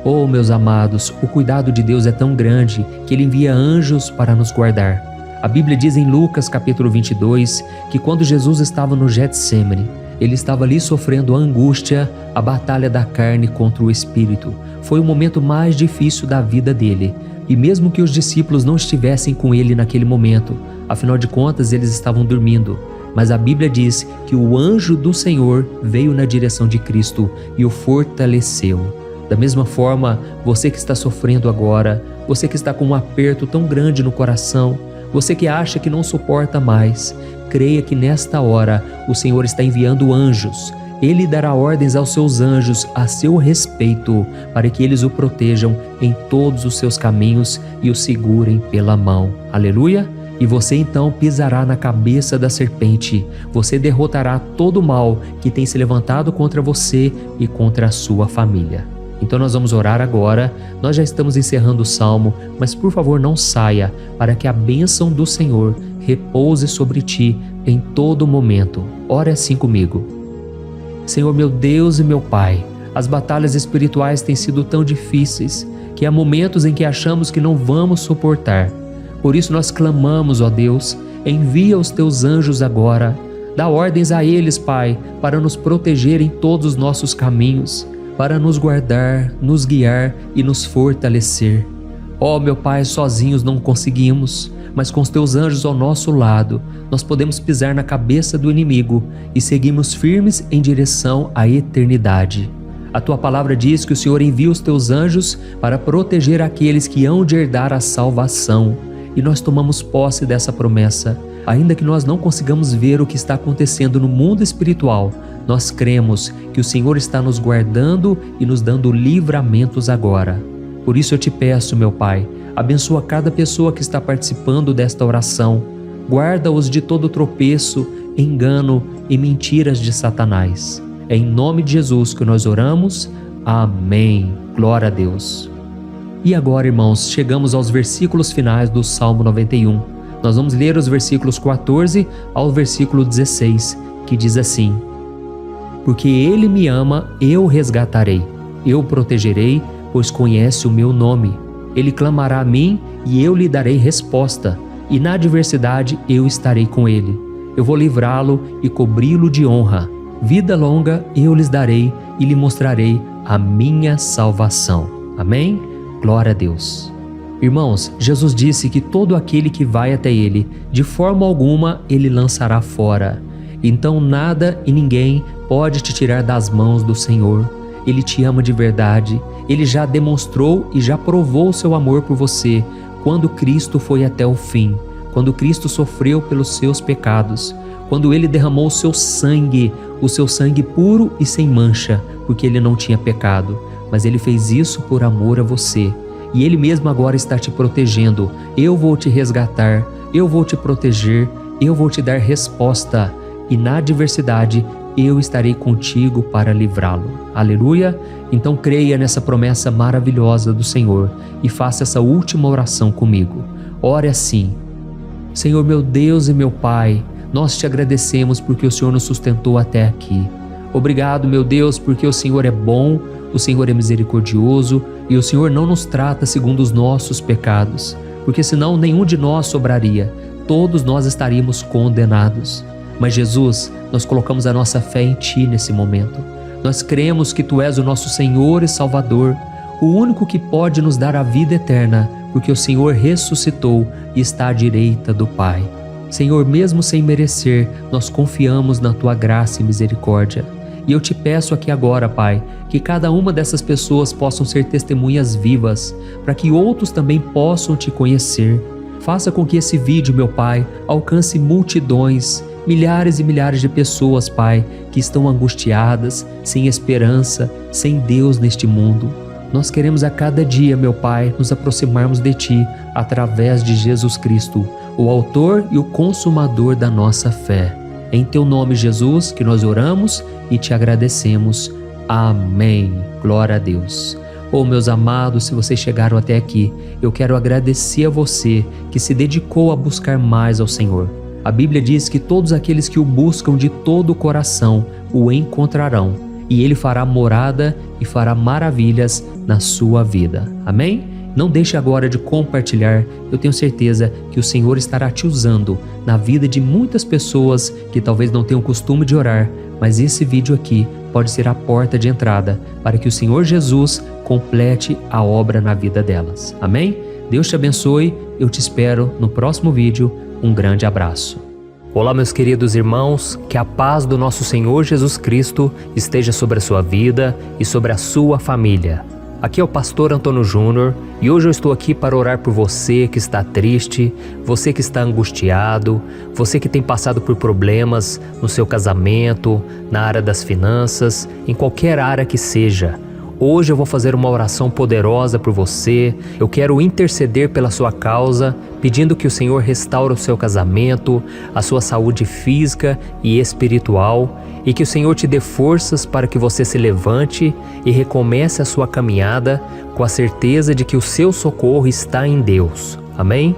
Oh, meus amados, o cuidado de Deus é tão grande que Ele envia anjos para nos guardar. A Bíblia diz em Lucas capítulo 22 que quando Jesus estava no Getsêmani, Ele estava ali sofrendo a angústia, a batalha da carne contra o Espírito. Foi o momento mais difícil da vida dele. E mesmo que os discípulos não estivessem com ele naquele momento, afinal de contas eles estavam dormindo, mas a Bíblia diz que o anjo do Senhor veio na direção de Cristo e o fortaleceu. Da mesma forma, você que está sofrendo agora, você que está com um aperto tão grande no coração, você que acha que não suporta mais, creia que nesta hora o Senhor está enviando anjos. Ele dará ordens aos seus anjos a seu respeito, para que eles o protejam em todos os seus caminhos e o segurem pela mão. Aleluia! E você então pisará na cabeça da serpente. Você derrotará todo o mal que tem se levantado contra você e contra a sua família. Então nós vamos orar agora. Nós já estamos encerrando o salmo, mas por favor não saia, para que a bênção do Senhor repouse sobre ti em todo momento. Ore assim comigo. Senhor, meu Deus e meu Pai, as batalhas espirituais têm sido tão difíceis que há momentos em que achamos que não vamos suportar. Por isso nós clamamos, ó Deus, envia os teus anjos agora. Dá ordens a eles, Pai, para nos proteger em todos os nossos caminhos, para nos guardar, nos guiar e nos fortalecer. Ó meu Pai, sozinhos não conseguimos, mas com os teus anjos ao nosso lado, nós podemos pisar na cabeça do inimigo e seguirmos firmes em direção à eternidade. A tua palavra diz que o Senhor envia os teus anjos para proteger aqueles que hão de herdar a salvação. E nós tomamos posse dessa promessa. Ainda que nós não consigamos ver o que está acontecendo no mundo espiritual, nós cremos que o Senhor está nos guardando e nos dando livramentos agora. Por isso eu te peço, meu Pai, abençoa cada pessoa que está participando desta oração. Guarda-os de todo tropeço, engano e mentiras de Satanás. É em nome de Jesus que nós oramos. Amém. Glória a Deus. E agora, irmãos, chegamos aos versículos finais do Salmo 91. Nós vamos ler os versículos 14 ao versículo 16, que diz assim: Porque Ele me ama, eu o resgatarei. Eu o protegerei, pois conhece o meu nome. Ele clamará a mim e eu lhe darei resposta, e na adversidade eu estarei com ele. Eu vou livrá-lo e cobri-lo de honra. Vida longa eu lhes darei e lhe mostrarei a minha salvação. Amém? Glória a Deus. Irmãos, Jesus disse que todo aquele que vai até ele, de forma alguma ele lançará fora. Então nada e ninguém pode te tirar das mãos do Senhor. Ele te ama de verdade. Ele já demonstrou e já provou o seu amor por você quando Cristo foi até o fim, quando Cristo sofreu pelos seus pecados, quando Ele derramou o seu sangue puro e sem mancha, porque Ele não tinha pecado, mas Ele fez isso por amor a você. E Ele mesmo agora está te protegendo. Eu vou te resgatar, eu vou te proteger, eu vou te dar resposta, e na adversidade eu estarei contigo para livrá-lo. Aleluia! Então creia nessa promessa maravilhosa do Senhor e faça essa última oração comigo. Ore assim: Senhor, meu Deus e meu Pai, nós te agradecemos porque o Senhor nos sustentou até aqui. Obrigado, meu Deus, porque o Senhor é bom, o Senhor é misericordioso e o Senhor não nos trata segundo os nossos pecados, porque senão nenhum de nós sobraria, todos nós estaríamos condenados. Mas Jesus, nós colocamos a nossa fé em Ti nesse momento. Nós cremos que Tu és o nosso Senhor e Salvador, o único que pode nos dar a vida eterna, porque o Senhor ressuscitou e está à direita do Pai. Senhor, mesmo sem merecer, nós confiamos na Tua graça e misericórdia. E eu te peço aqui agora, Pai, que cada uma dessas pessoas possam ser testemunhas vivas, para que outros também possam Te conhecer. Faça com que esse vídeo, meu Pai, alcance multidões, milhares e milhares de pessoas, Pai, que estão angustiadas, sem esperança, sem Deus neste mundo. Nós queremos a cada dia, meu Pai, nos aproximarmos de Ti através de Jesus Cristo, o autor e o consumador da nossa fé. Em Teu nome, Jesus, que nós oramos e Te agradecemos. Amém. Glória a Deus. Oh, meus amados, se vocês chegaram até aqui, eu quero agradecer a você que se dedicou a buscar mais ao Senhor. A Bíblia diz que todos aqueles que o buscam de todo o coração o encontrarão, e Ele fará morada e fará maravilhas na sua vida. Amém? Não deixe agora de compartilhar, eu tenho certeza que o Senhor estará te usando na vida de muitas pessoas que talvez não tenham costume de orar, mas esse vídeo aqui pode ser a porta de entrada para que o Senhor Jesus complete a obra na vida delas. Amém? Deus te abençoe, eu te espero no próximo vídeo. Um grande abraço. Olá, meus queridos irmãos, que a paz do nosso Senhor Jesus Cristo esteja sobre a sua vida e sobre a sua família. Aqui é o pastor Antônio Júnior e hoje eu estou aqui para orar por você que está triste, você que está angustiado, você que tem passado por problemas no seu casamento, na área das finanças, em qualquer área que seja. Hoje eu vou fazer uma oração poderosa por você. Eu quero interceder pela sua causa, pedindo que o Senhor restaure o seu casamento, a sua saúde física e espiritual, e que o Senhor te dê forças para que você se levante e recomece a sua caminhada com a certeza de que o seu socorro está em Deus. Amém?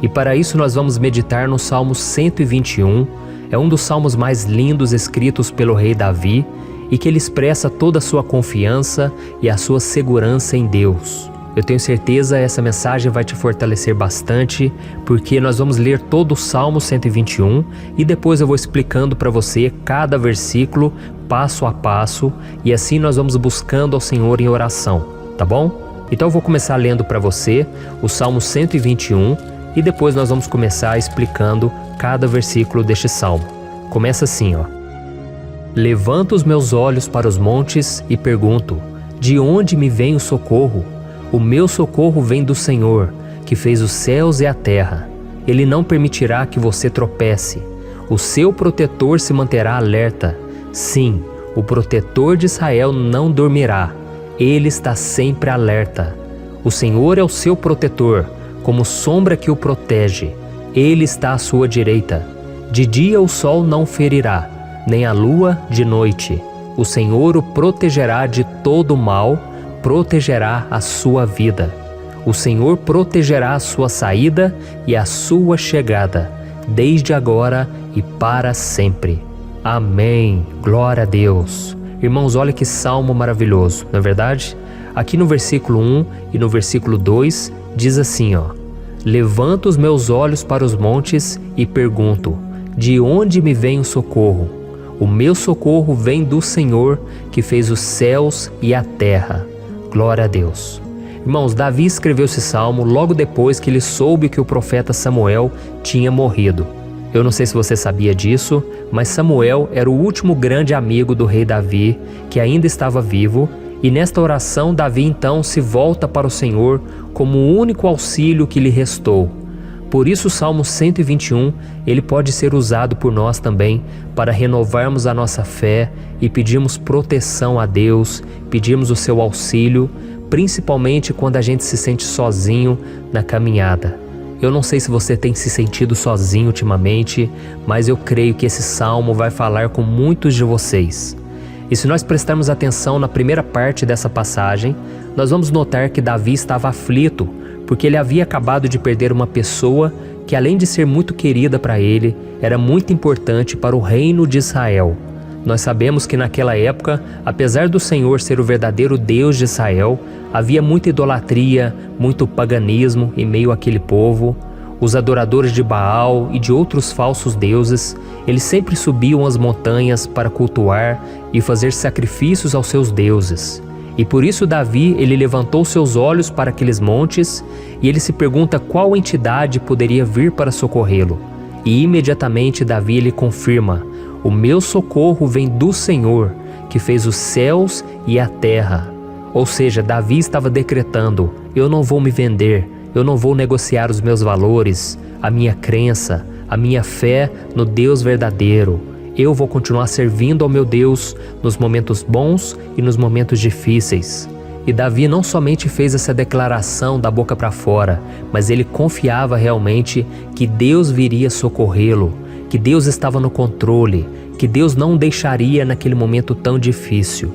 E para isso nós vamos meditar no Salmo 121. É um dos salmos mais lindos escritos pelo rei Davi, e que ele expressa toda a sua confiança e a sua segurança em Deus. Eu tenho certeza que essa mensagem vai te fortalecer bastante, porque nós vamos ler todo o Salmo 121 e depois eu vou explicando para você cada versículo, passo a passo, e assim nós vamos buscando ao Senhor em oração, tá bom? Então eu vou começar lendo para você o Salmo 121 e depois nós vamos começar explicando cada versículo deste salmo. Começa assim, ó. Levanto os meus olhos para os montes e pergunto: de onde me vem o socorro? O meu socorro vem do Senhor, que fez os céus e a terra. Ele não permitirá que você tropece. O seu protetor se manterá alerta. Sim, o protetor de Israel não dormirá. Ele está sempre alerta. O Senhor é o seu protetor, como sombra que o protege. Ele está à sua direita. De dia o sol não ferirá, nem a lua de noite. O Senhor o protegerá de todo mal, protegerá a sua vida. O Senhor protegerá a sua saída e a sua chegada, desde agora e para sempre. Amém. Glória a Deus. Irmãos, olha que salmo maravilhoso, não é verdade? Aqui no versículo 1 e no versículo 2 diz assim, ó: Levanto os meus olhos para os montes e pergunto: de onde me vem o socorro? O meu socorro vem do Senhor, que fez os céus e a terra. Glória a Deus. Irmãos, Davi escreveu esse salmo logo depois que ele soube que o profeta Samuel tinha morrido. Eu não sei se você sabia disso, mas Samuel era o último grande amigo do rei Davi, que ainda estava vivo, e nesta oração Davi então se volta para o Senhor como o único auxílio que lhe restou. Por isso o Salmo 121, ele pode ser usado por nós também para renovarmos a nossa fé e pedirmos proteção a Deus, pedirmos o seu auxílio, principalmente quando a gente se sente sozinho na caminhada. Eu não sei se você tem se sentido sozinho ultimamente, mas eu creio que esse salmo vai falar com muitos de vocês. E se nós prestarmos atenção na primeira parte dessa passagem, nós vamos notar que Davi estava aflito, porque ele havia acabado de perder uma pessoa que, além de ser muito querida para ele, era muito importante para o reino de Israel. Nós sabemos que naquela época, apesar do Senhor ser o verdadeiro Deus de Israel, havia muita idolatria, muito paganismo em meio àquele povo. Os adoradores de Baal e de outros falsos deuses, eles sempre subiam as montanhas para cultuar e fazer sacrifícios aos seus deuses. E por isso Davi, ele levantou seus olhos para aqueles montes e ele se pergunta qual entidade poderia vir para socorrê-lo. E imediatamente Davi ele confirma: o meu socorro vem do Senhor, que fez os céus e a terra. Ou seja, Davi estava decretando: eu não vou me vender, eu não vou negociar os meus valores, a minha crença, a minha fé no Deus verdadeiro. Eu vou continuar servindo ao meu Deus nos momentos bons e nos momentos difíceis. E Davi não somente fez essa declaração da boca para fora, mas ele confiava realmente que Deus viria socorrê-lo, que Deus estava no controle, que Deus não o deixaria naquele momento tão difícil.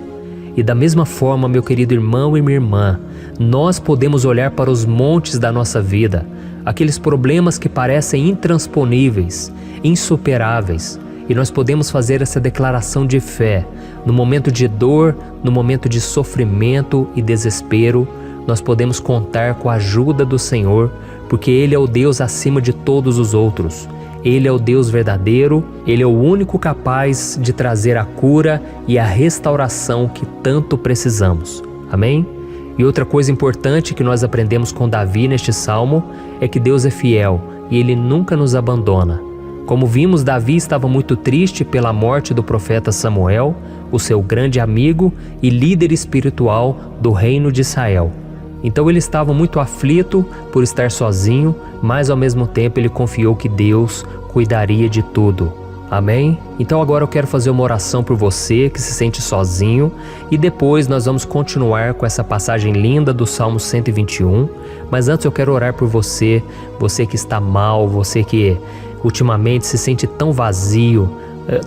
E da mesma forma, meu querido irmão e minha irmã, nós podemos olhar para os montes da nossa vida, aqueles problemas que parecem intransponíveis, insuperáveis, e nós podemos fazer essa declaração de fé. No momento de dor, no momento de sofrimento e desespero, nós podemos contar com a ajuda do Senhor, porque Ele é o Deus acima de todos os outros. Ele é o Deus verdadeiro, Ele é o único capaz de trazer a cura e a restauração que tanto precisamos. Amém? E outra coisa importante que nós aprendemos com Davi neste salmo é que Deus é fiel e Ele nunca nos abandona. Como vimos, Davi estava muito triste pela morte do profeta Samuel, o seu grande amigo e líder espiritual do reino de Israel. Então ele estava muito aflito por estar sozinho, mas ao mesmo tempo ele confiou que Deus cuidaria de tudo. Amém? Então agora eu quero fazer uma oração por você que se sente sozinho e depois nós vamos continuar com essa passagem linda do Salmo 121. Mas antes eu quero orar por você, você que está mal, você que ultimamente se sente tão vazio,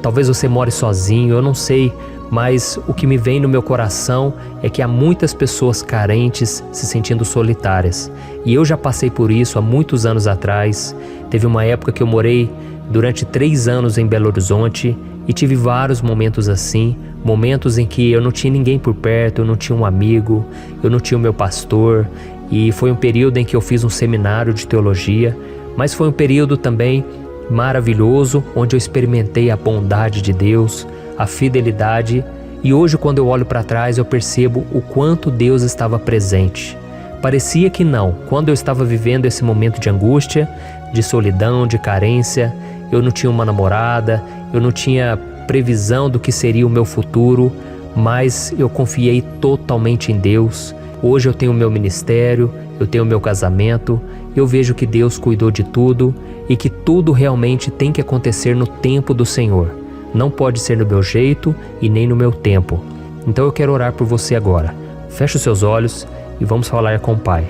talvez você more sozinho, eu não sei, mas o que me vem no meu coração é que há muitas pessoas carentes se sentindo solitárias. E eu já passei por isso há muitos anos atrás. Teve uma época que eu morei durante 3 anos em Belo Horizonte e tive vários momentos assim, momentos em que eu não tinha ninguém por perto, eu não tinha um amigo, eu não tinha o meu pastor, e foi um período em que eu fiz um seminário de teologia, mas foi um período também maravilhoso, onde eu experimentei a bondade de Deus, a fidelidade, e hoje quando eu olho para trás eu percebo o quanto Deus estava presente. Parecia que não, quando eu estava vivendo esse momento de angústia, de solidão, de carência, eu não tinha uma namorada, eu não tinha previsão do que seria o meu futuro, mas eu confiei totalmente em Deus. Hoje eu tenho o meu ministério, eu tenho o meu casamento, eu vejo que Deus cuidou de tudo e que tudo realmente tem que acontecer no tempo do Senhor. Não pode ser no meu jeito e nem no meu tempo. Então eu quero orar por você agora. Feche os seus olhos e vamos falar com o Pai.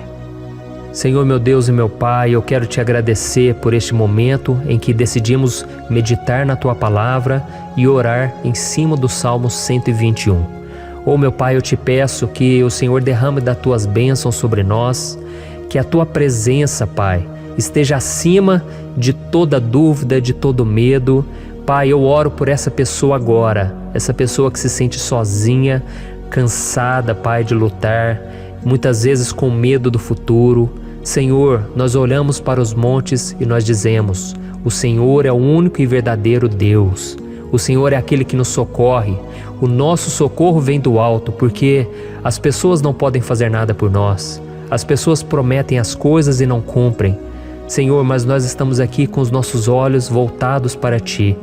Senhor, meu Deus e meu Pai, eu quero te agradecer por este momento em que decidimos meditar na Tua Palavra e orar em cima do Salmo 121. Oh, meu Pai, eu te peço que o Senhor derrame das Tuas bênçãos sobre nós, que a Tua presença, Pai, esteja acima de toda dúvida, de todo medo. Pai, eu oro por essa pessoa agora, essa pessoa que se sente sozinha, cansada, Pai, de lutar, muitas vezes com medo do futuro. Senhor, nós olhamos para os montes e nós dizemos: o Senhor é o único e verdadeiro Deus. O Senhor é aquele que nos socorre. O nosso socorro vem do alto, porque as pessoas não podem fazer nada por nós. As pessoas prometem as coisas e não cumprem. Senhor, mas nós estamos aqui com os nossos olhos voltados para Ti.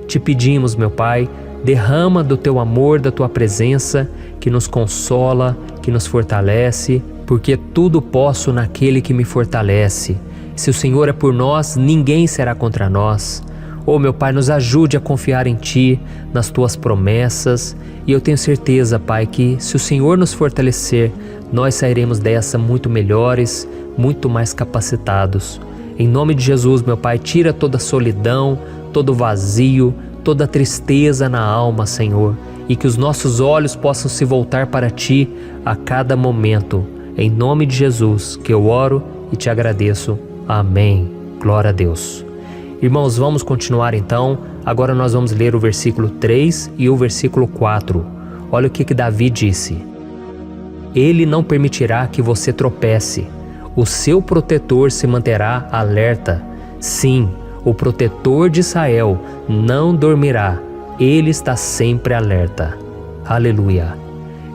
Te pedimos, meu Pai, derrama do Teu amor, da Tua presença, que nos consola, que nos fortalece, porque tudo posso naquele que me fortalece. Se o Senhor é por nós, ninguém será contra nós. Oh, meu Pai, nos ajude a confiar em Ti, nas Tuas promessas, e eu tenho certeza, Pai, que se o Senhor nos fortalecer, nós sairemos dessa muito melhores, muito mais capacitados. Em nome de Jesus, meu Pai, tira toda a solidão, todo o vazio, toda a tristeza na alma, Senhor, e que os nossos olhos possam se voltar para Ti a cada momento. Em nome de Jesus que eu oro e te agradeço. Amém. Glória a Deus. Irmãos, vamos continuar então. Agora nós vamos ler o versículo 3 e o versículo 4. Olha o que Davi disse: Ele não permitirá que você tropece. O seu protetor se manterá alerta. Sim, o protetor de Israel não dormirá. Ele está sempre alerta. Aleluia.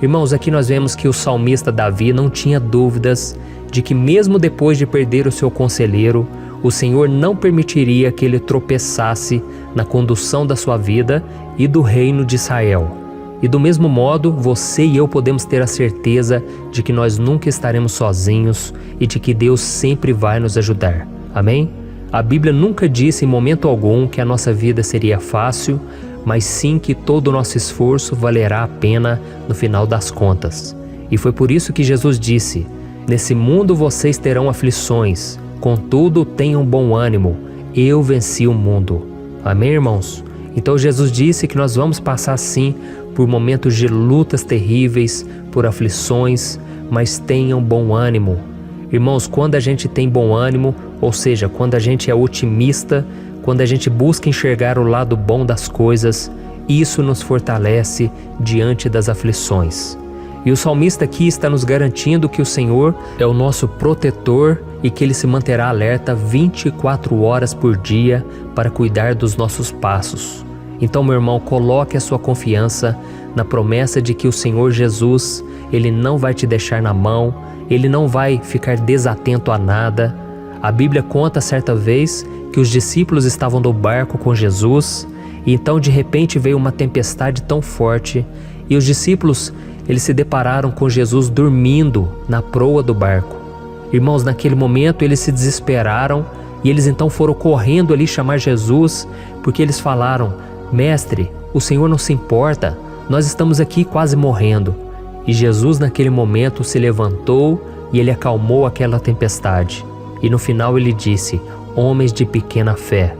Irmãos, aqui nós vemos que o salmista Davi não tinha dúvidas de que mesmo depois de perder o seu conselheiro, o Senhor não permitiria que ele tropeçasse na condução da sua vida e do reino de Israel. E do mesmo modo, você e eu podemos ter a certeza de que nós nunca estaremos sozinhos e de que Deus sempre vai nos ajudar. Amém? A Bíblia nunca disse em momento algum que a nossa vida seria fácil, mas sim que todo o nosso esforço valerá a pena no final das contas. E foi por isso que Jesus disse: nesse mundo vocês terão aflições, contudo tenham bom ânimo, eu venci o mundo. Amém, irmãos? Então Jesus disse que nós vamos passar sim por momentos de lutas terríveis, por aflições, mas tenham bom ânimo. Irmãos, quando a gente tem bom ânimo, ou seja, quando a gente é otimista, quando a gente busca enxergar o lado bom das coisas, isso nos fortalece diante das aflições. E o salmista aqui está nos garantindo que o Senhor é o nosso protetor e que Ele se manterá alerta 24 horas por dia para cuidar dos nossos passos. Então, meu irmão, coloque a sua confiança na promessa de que o Senhor Jesus, Ele não vai te deixar na mão, Ele não vai ficar desatento a nada. A Bíblia conta certa vez que os discípulos estavam no barco com Jesus e então de repente veio uma tempestade tão forte e os discípulos, eles se depararam com Jesus dormindo na proa do barco. Irmãos, naquele momento eles se desesperaram e eles então foram correndo ali chamar Jesus, porque eles falaram: Mestre, o Senhor não se importa, nós estamos aqui quase morrendo. E Jesus naquele momento se levantou e Ele acalmou aquela tempestade. E no final Ele disse: homens de pequena fé.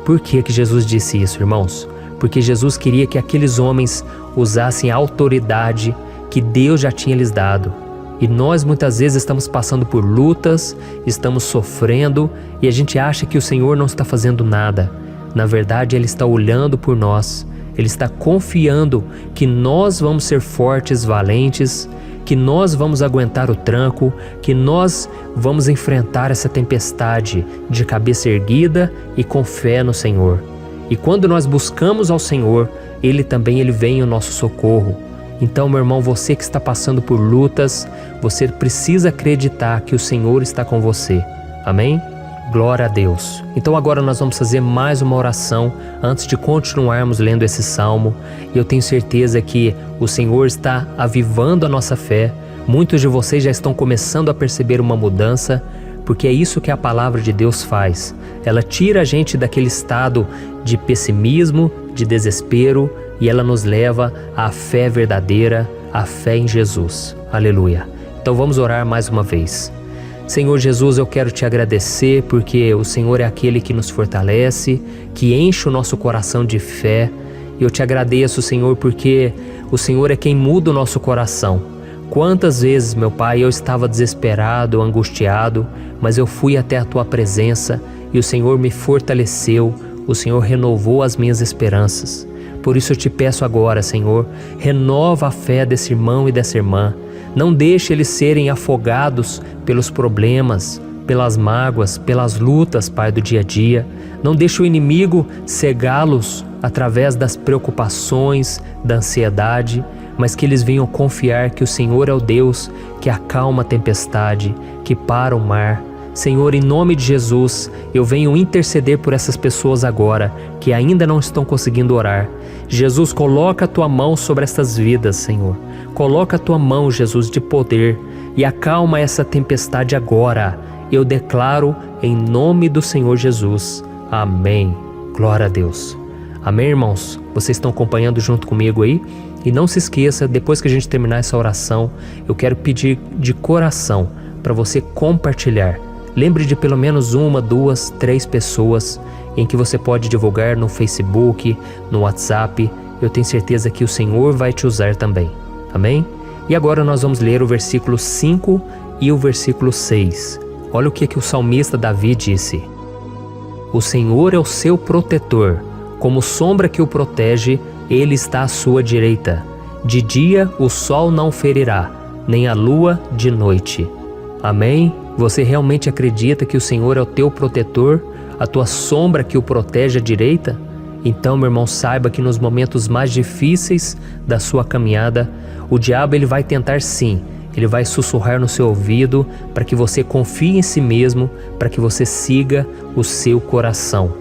Por que Jesus disse isso, irmãos? Porque Jesus queria que aqueles homens usassem a autoridade que Deus já tinha lhes dado. E nós muitas vezes estamos passando por lutas, estamos sofrendo e a gente acha que o Senhor não está fazendo nada. Na verdade, Ele está olhando por nós, Ele está confiando que nós vamos ser fortes, valentes, que nós vamos aguentar o tranco, que nós vamos enfrentar essa tempestade de cabeça erguida e com fé no Senhor. E quando nós buscamos ao Senhor, Ele vem em nosso socorro. Então, meu irmão, você que está passando por lutas, você precisa acreditar que o Senhor está com você. Amém? Glória a Deus. Então agora nós vamos fazer mais uma oração antes de continuarmos lendo esse salmo. E eu tenho certeza que o Senhor está avivando a nossa fé. Muitos de vocês já estão começando a perceber uma mudança, porque é isso que a palavra de Deus faz. Ela tira a gente daquele estado de pessimismo, de desespero, e ela nos leva à fé verdadeira, à fé em Jesus. Aleluia. Então vamos orar mais uma vez. Senhor Jesus, eu quero te agradecer porque o Senhor é aquele que nos fortalece, que enche o nosso coração de fé. E eu te agradeço, Senhor, porque o Senhor é quem muda o nosso coração. Quantas vezes, meu Pai, eu estava desesperado, angustiado, mas eu fui até a Tua presença e o Senhor me fortaleceu, o Senhor renovou as minhas esperanças. Por isso eu te peço agora, Senhor, renova a fé desse irmão e dessa irmã. Não deixe eles serem afogados pelos problemas, pelas mágoas, pelas lutas, Pai, do dia a dia. Não deixe o inimigo cegá-los através das preocupações, da ansiedade, mas que eles venham confiar que o Senhor é o Deus que acalma a tempestade, que para o mar. Senhor, em nome de Jesus, eu venho interceder por essas pessoas agora que ainda não estão conseguindo orar. Jesus, coloca a Tua mão sobre essas vidas, Senhor. Coloca a Tua mão, Jesus, de poder e acalma essa tempestade agora. Eu declaro em nome do Senhor Jesus. Amém. Glória a Deus. Amém, irmãos? Vocês estão acompanhando junto comigo aí? E não se esqueça, depois que a gente terminar essa oração, eu quero pedir de coração para você compartilhar. Lembre de pelo menos 1, 2, 3 pessoas em que você pode divulgar no Facebook, no WhatsApp. Eu tenho certeza que o Senhor vai te usar também. Amém? E agora nós vamos ler o versículo 5 e o versículo 6. Olha o que o salmista Davi disse. O Senhor é o seu protetor, como sombra que o protege, Ele está à sua direita. De dia o sol não ferirá, nem a lua de noite. Amém? Você realmente acredita que o Senhor é o teu protetor, a tua sombra que o protege à direita? Então, meu irmão, saiba que nos momentos mais difíceis da sua caminhada, o diabo ele vai tentar sim, Ele vai sussurrar no seu ouvido para que você confie em si mesmo, para que você siga o seu coração.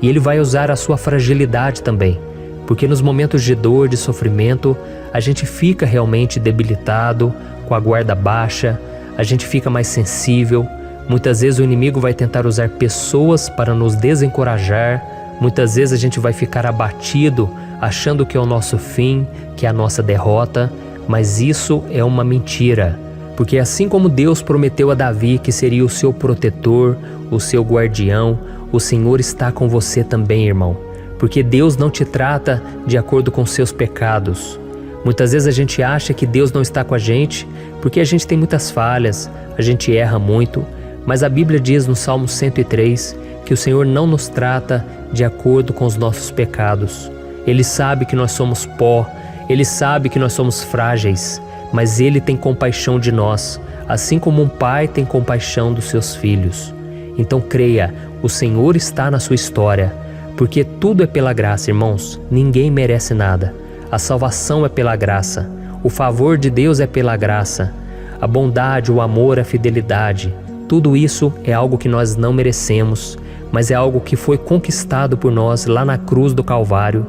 E Ele vai usar a sua fragilidade também, porque nos momentos de dor, de sofrimento, a gente fica realmente debilitado, com a guarda baixa, a gente fica mais sensível. Muitas vezes o inimigo vai tentar usar pessoas para nos desencorajar. Muitas vezes a gente vai ficar abatido, achando que é o nosso fim, que é a nossa derrota, mas isso é uma mentira. Porque assim como Deus prometeu a Davi que seria o seu protetor, o seu guardião, o Senhor está com você também, irmão. Porque Deus não te trata de acordo com seus pecados. Muitas vezes a gente acha que Deus não está com a gente porque a gente tem muitas falhas, a gente erra muito, mas a Bíblia diz no Salmo 103 que o Senhor não nos trata de acordo com os nossos pecados. Ele sabe que nós somos pó, Ele sabe que nós somos frágeis, mas Ele tem compaixão de nós, assim como um pai tem compaixão dos seus filhos. Então creia, o Senhor está na sua história, porque tudo é pela graça, irmãos, ninguém merece nada. A salvação é pela graça, o favor de Deus é pela graça, a bondade, o amor, a fidelidade, tudo isso é algo que nós não merecemos, mas é algo que foi conquistado por nós lá na cruz do Calvário,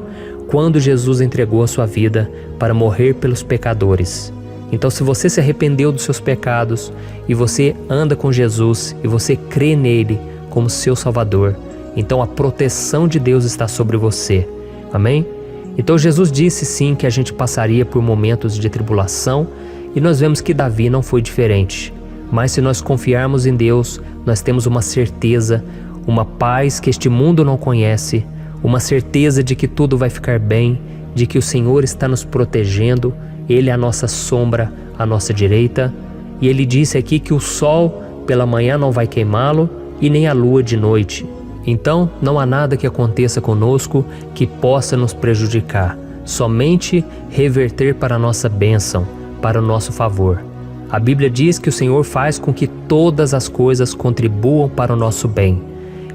quando Jesus entregou a sua vida para morrer pelos pecadores. Então, se você se arrependeu dos seus pecados e você anda com Jesus e você crê nele como seu Salvador, então a proteção de Deus está sobre você. Amém? Então Jesus disse sim que a gente passaria por momentos de tribulação e nós vemos que Davi não foi diferente. Mas se nós confiarmos em Deus, nós temos uma certeza, uma paz que este mundo não conhece, uma certeza de que tudo vai ficar bem, de que o Senhor está nos protegendo, Ele é a nossa sombra, a nossa direita. E Ele disse aqui que o sol pela manhã não vai queimá-lo e nem a lua de noite. Então não há nada que aconteça conosco que possa nos prejudicar, somente reverter para a nossa bênção, para o nosso favor. A Bíblia diz que o Senhor faz com que todas as coisas contribuam para o nosso bem.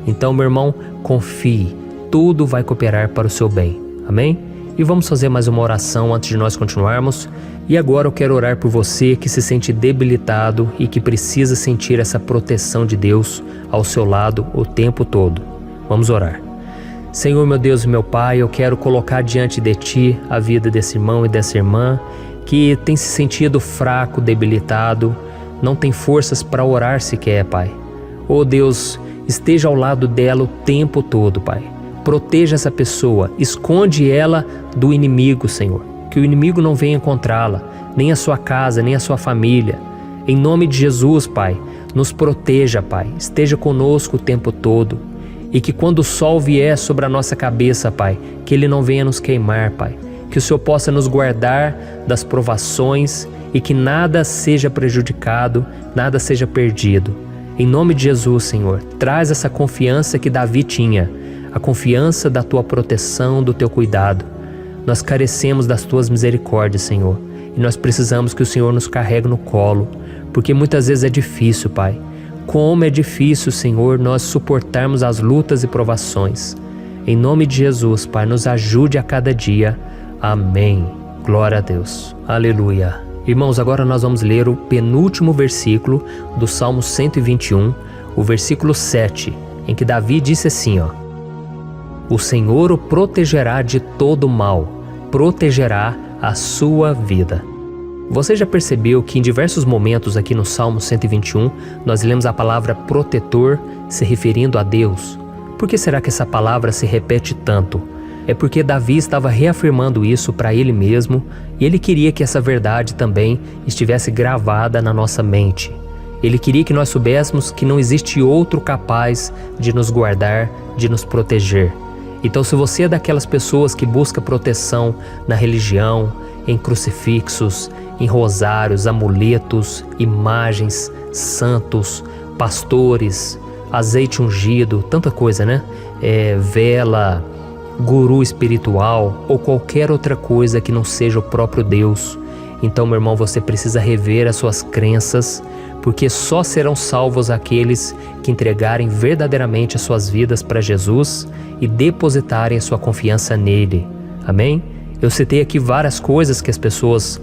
Então, meu irmão, confie, tudo vai cooperar para o seu bem. Amém? E vamos fazer mais uma oração antes de nós continuarmos. E agora eu quero orar por você que se sente debilitado e que precisa sentir essa proteção de Deus ao seu lado o tempo todo. Vamos orar. Senhor, meu Deus e meu Pai, eu quero colocar diante de Ti a vida desse irmão e dessa irmã que tem se sentido fraco, debilitado, não tem forças para orar sequer, Pai. Oh Deus, esteja ao lado dela o tempo todo, Pai. Proteja essa pessoa, esconde ela do inimigo, Senhor. Que o inimigo não venha encontrá-la, nem a sua casa, nem a sua família. Em nome de Jesus, Pai, nos proteja, Pai. Esteja conosco o tempo todo. E que quando o sol vier sobre a nossa cabeça, Pai, que ele não venha nos queimar, Pai. Que o Senhor possa nos guardar das provações e que nada seja prejudicado, nada seja perdido. Em nome de Jesus, Senhor, traz essa confiança que Davi tinha, a confiança da Tua proteção, do Teu cuidado. Nós carecemos das Tuas misericórdias, Senhor, e nós precisamos que o Senhor nos carregue no colo, porque muitas vezes é difícil, Pai. Como é difícil, Senhor, nós suportarmos as lutas e provações. Em nome de Jesus, Pai, nos ajude a cada dia. Amém. Glória a Deus. Aleluia. Irmãos, agora nós vamos ler o penúltimo versículo do Salmo 121, o versículo 7, em que Davi disse assim, ó: O Senhor o protegerá de todo mal, protegerá a sua vida. Você já percebeu que em diversos momentos aqui no Salmo 121, nós lemos a palavra protetor se referindo a Deus? Por que será que essa palavra se repete tanto? É porque Davi estava reafirmando isso para ele mesmo e ele queria que essa verdade também estivesse gravada na nossa mente. Ele queria que nós soubéssemos que não existe outro capaz de nos guardar, de nos proteger. Então, se você é daquelas pessoas que busca proteção na religião, em crucifixos, em rosários, amuletos, imagens, santos, pastores, azeite ungido, tanta coisa, né? Vela, guru espiritual ou qualquer outra coisa que não seja o próprio Deus. Então, meu irmão, você precisa rever as suas crenças, porque só serão salvos aqueles que entregarem verdadeiramente as suas vidas para Jesus e depositarem a sua confiança nele. Amém? Eu citei aqui várias coisas que as pessoas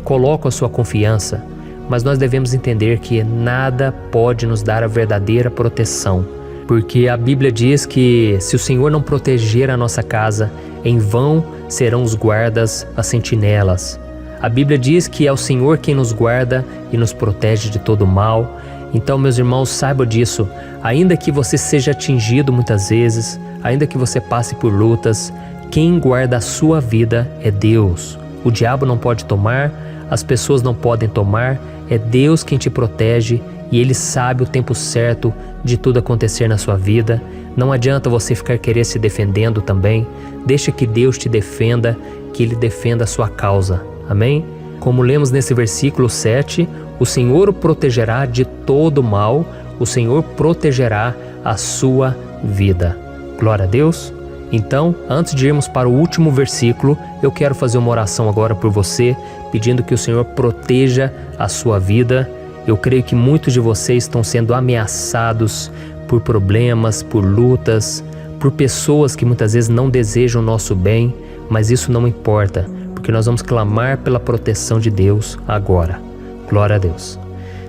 colocam a sua confiança, mas nós devemos entender que nada pode nos dar a verdadeira proteção, porque a Bíblia diz que se o Senhor não proteger a nossa casa, em vão serão os guardas, as sentinelas. A Bíblia diz que é o Senhor quem nos guarda e nos protege de todo mal. Então, meus irmãos, saibam disso. Ainda que você seja atingido muitas vezes, ainda que você passe por lutas, quem guarda a sua vida é Deus. O diabo não pode tomar, as pessoas não podem tomar, é Deus quem te protege e Ele sabe o tempo certo de tudo acontecer na sua vida. Não adianta você ficar querer se defendendo também. Deixa que Deus te defenda, que Ele defenda a sua causa. Amém? Como lemos nesse versículo 7, o Senhor o protegerá de todo mal, o Senhor protegerá a sua vida. Glória a Deus. Então, antes de irmos para o último versículo, eu quero fazer uma oração agora por você, pedindo que o Senhor proteja a sua vida. Eu creio que muitos de vocês estão sendo ameaçados por problemas, por lutas, por pessoas que muitas vezes não desejam o nosso bem, mas isso não importa, porque nós vamos clamar pela proteção de Deus agora. Glória a Deus.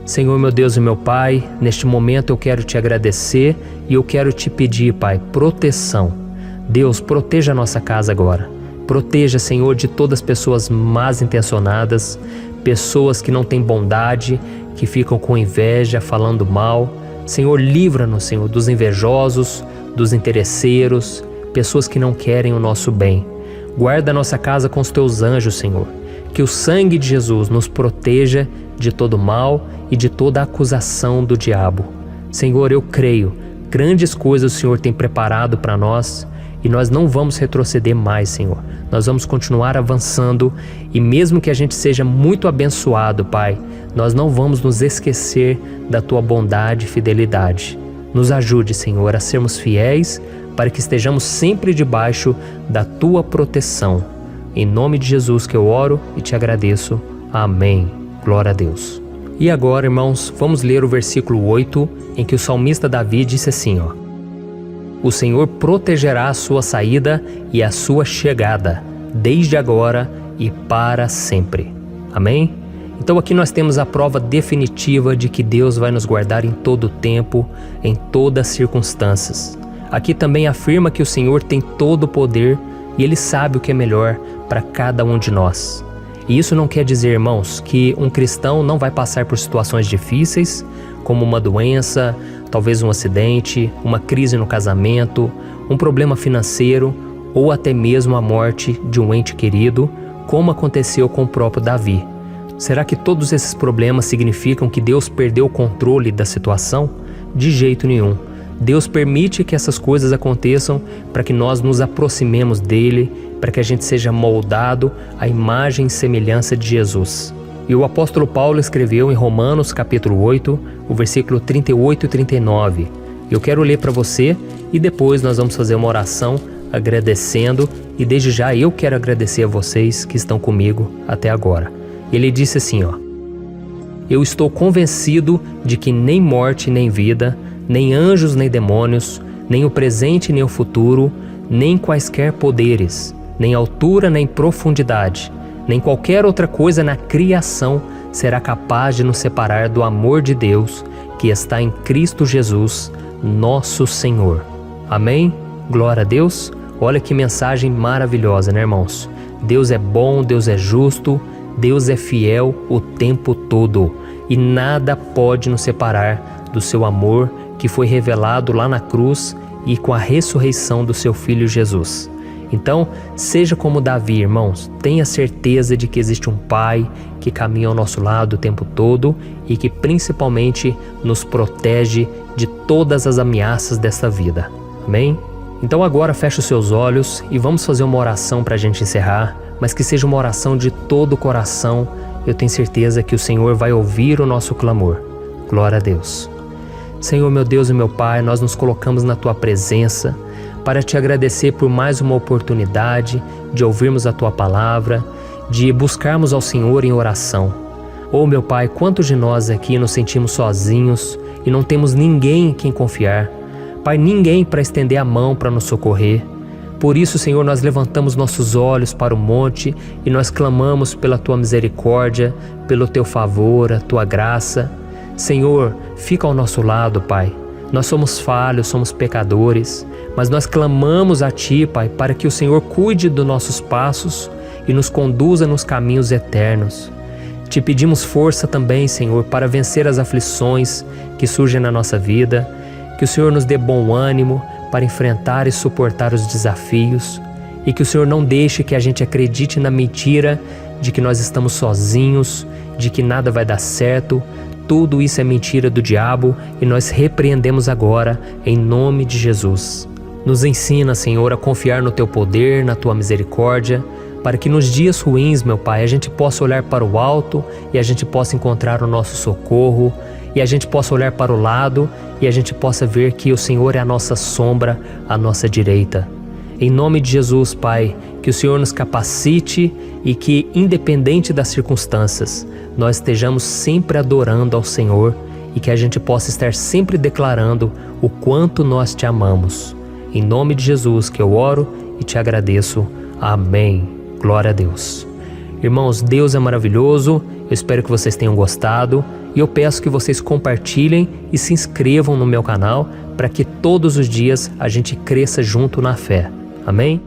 Senhor, meu Deus e meu Pai, neste momento eu quero te agradecer e eu quero te pedir, Pai, proteção. Deus, proteja a nossa casa agora. Proteja, Senhor, de todas as pessoas más intencionadas, pessoas que não têm bondade, que ficam com inveja, falando mal. Senhor, livra-nos, Senhor, dos invejosos, dos interesseiros, pessoas que não querem o nosso bem. Guarda a nossa casa com os teus anjos, Senhor. Que o sangue de Jesus nos proteja de todo mal e de toda acusação do diabo. Senhor, eu creio, grandes coisas o Senhor tem preparado para nós e nós não vamos retroceder mais, Senhor. Nós vamos continuar avançando e mesmo que a gente seja muito abençoado, Pai, nós não vamos nos esquecer da Tua bondade e fidelidade. Nos ajude, Senhor, a sermos fiéis para que estejamos sempre debaixo da Tua proteção. Em nome de Jesus que eu oro e te agradeço. Amém. Glória a Deus. E agora, irmãos, vamos ler o versículo 8, em que o salmista Davi disse assim, O Senhor protegerá a sua saída e a sua chegada, desde agora e para sempre. Amém? Então aqui nós temos a prova definitiva de que Deus vai nos guardar em todo o tempo, em todas as circunstâncias. Aqui também afirma que o Senhor tem todo o poder e Ele sabe o que é melhor para cada um de nós. E isso não quer dizer, irmãos, que um cristão não vai passar por situações difíceis, como uma doença, talvez um acidente, uma crise no casamento, um problema financeiro ou até mesmo a morte de um ente querido, como aconteceu com o próprio Davi. Será que todos esses problemas significam que Deus perdeu o controle da situação? De jeito nenhum. Deus permite que essas coisas aconteçam para que nós nos aproximemos dele, para que a gente seja moldado à imagem e semelhança de Jesus. E o apóstolo Paulo escreveu em Romanos capítulo 8, o versículo 38 e 39. Eu quero ler para você e depois nós vamos fazer uma oração agradecendo e desde já eu quero agradecer a vocês que estão comigo até agora. Ele disse assim, Eu estou convencido de que nem morte nem vida, nem anjos nem demônios, nem o presente nem o futuro, nem quaisquer poderes, nem altura nem profundidade, nem qualquer outra coisa na criação será capaz de nos separar do amor de Deus que está em Cristo Jesus, nosso Senhor. Amém? Glória a Deus. Olha que mensagem maravilhosa, né, irmãos? Deus é bom, Deus é justo, Deus é fiel o tempo todo e nada pode nos separar do seu amor que foi revelado lá na cruz e com a ressurreição do seu Filho Jesus. Então, seja como Davi, irmãos, tenha certeza de que existe um Pai que caminha ao nosso lado o tempo todo e que principalmente nos protege de todas as ameaças desta vida. Amém? Então agora feche os seus olhos e vamos fazer uma oração para a gente encerrar, mas que seja uma oração de todo o coração. Eu tenho certeza que o Senhor vai ouvir o nosso clamor. Glória a Deus. Senhor, meu Deus e meu Pai, nós nos colocamos na Tua presença para Te agradecer por mais uma oportunidade de ouvirmos a Tua palavra, de buscarmos ao Senhor em oração. Oh, meu Pai, quantos de nós aqui nos sentimos sozinhos e não temos ninguém em quem confiar? Pai, ninguém para estender a mão para nos socorrer. Por isso, Senhor, nós levantamos nossos olhos para o monte e nós clamamos pela Tua misericórdia, pelo Teu favor, a Tua graça. Senhor, fica ao nosso lado, Pai. Nós somos falhos, somos pecadores, mas nós clamamos a Ti, Pai, para que o Senhor cuide dos nossos passos e nos conduza nos caminhos eternos. Te pedimos força também, Senhor, para vencer as aflições que surgem na nossa vida, que o Senhor nos dê bom ânimo para enfrentar e suportar os desafios e que o Senhor não deixe que a gente acredite na mentira de que nós estamos sozinhos, de que nada vai dar certo. Tudo isso é mentira do diabo e nós repreendemos agora em nome de Jesus. Nos ensina, Senhor, a confiar no Teu poder, na Tua misericórdia, para que nos dias ruins, meu Pai, a gente possa olhar para o alto e a gente possa encontrar o nosso socorro, e a gente possa olhar para o lado e a gente possa ver que o Senhor é a nossa sombra, a nossa direita. Em nome de Jesus, Pai, que o Senhor nos capacite e que, independente das circunstâncias, nós estejamos sempre adorando ao Senhor e que a gente possa estar sempre declarando o quanto nós Te amamos. Em nome de Jesus que eu oro e Te agradeço. Amém. Glória a Deus. Irmãos, Deus é maravilhoso. Eu espero que vocês tenham gostado e eu peço que vocês compartilhem e se inscrevam no meu canal para que todos os dias a gente cresça junto na fé. Amém?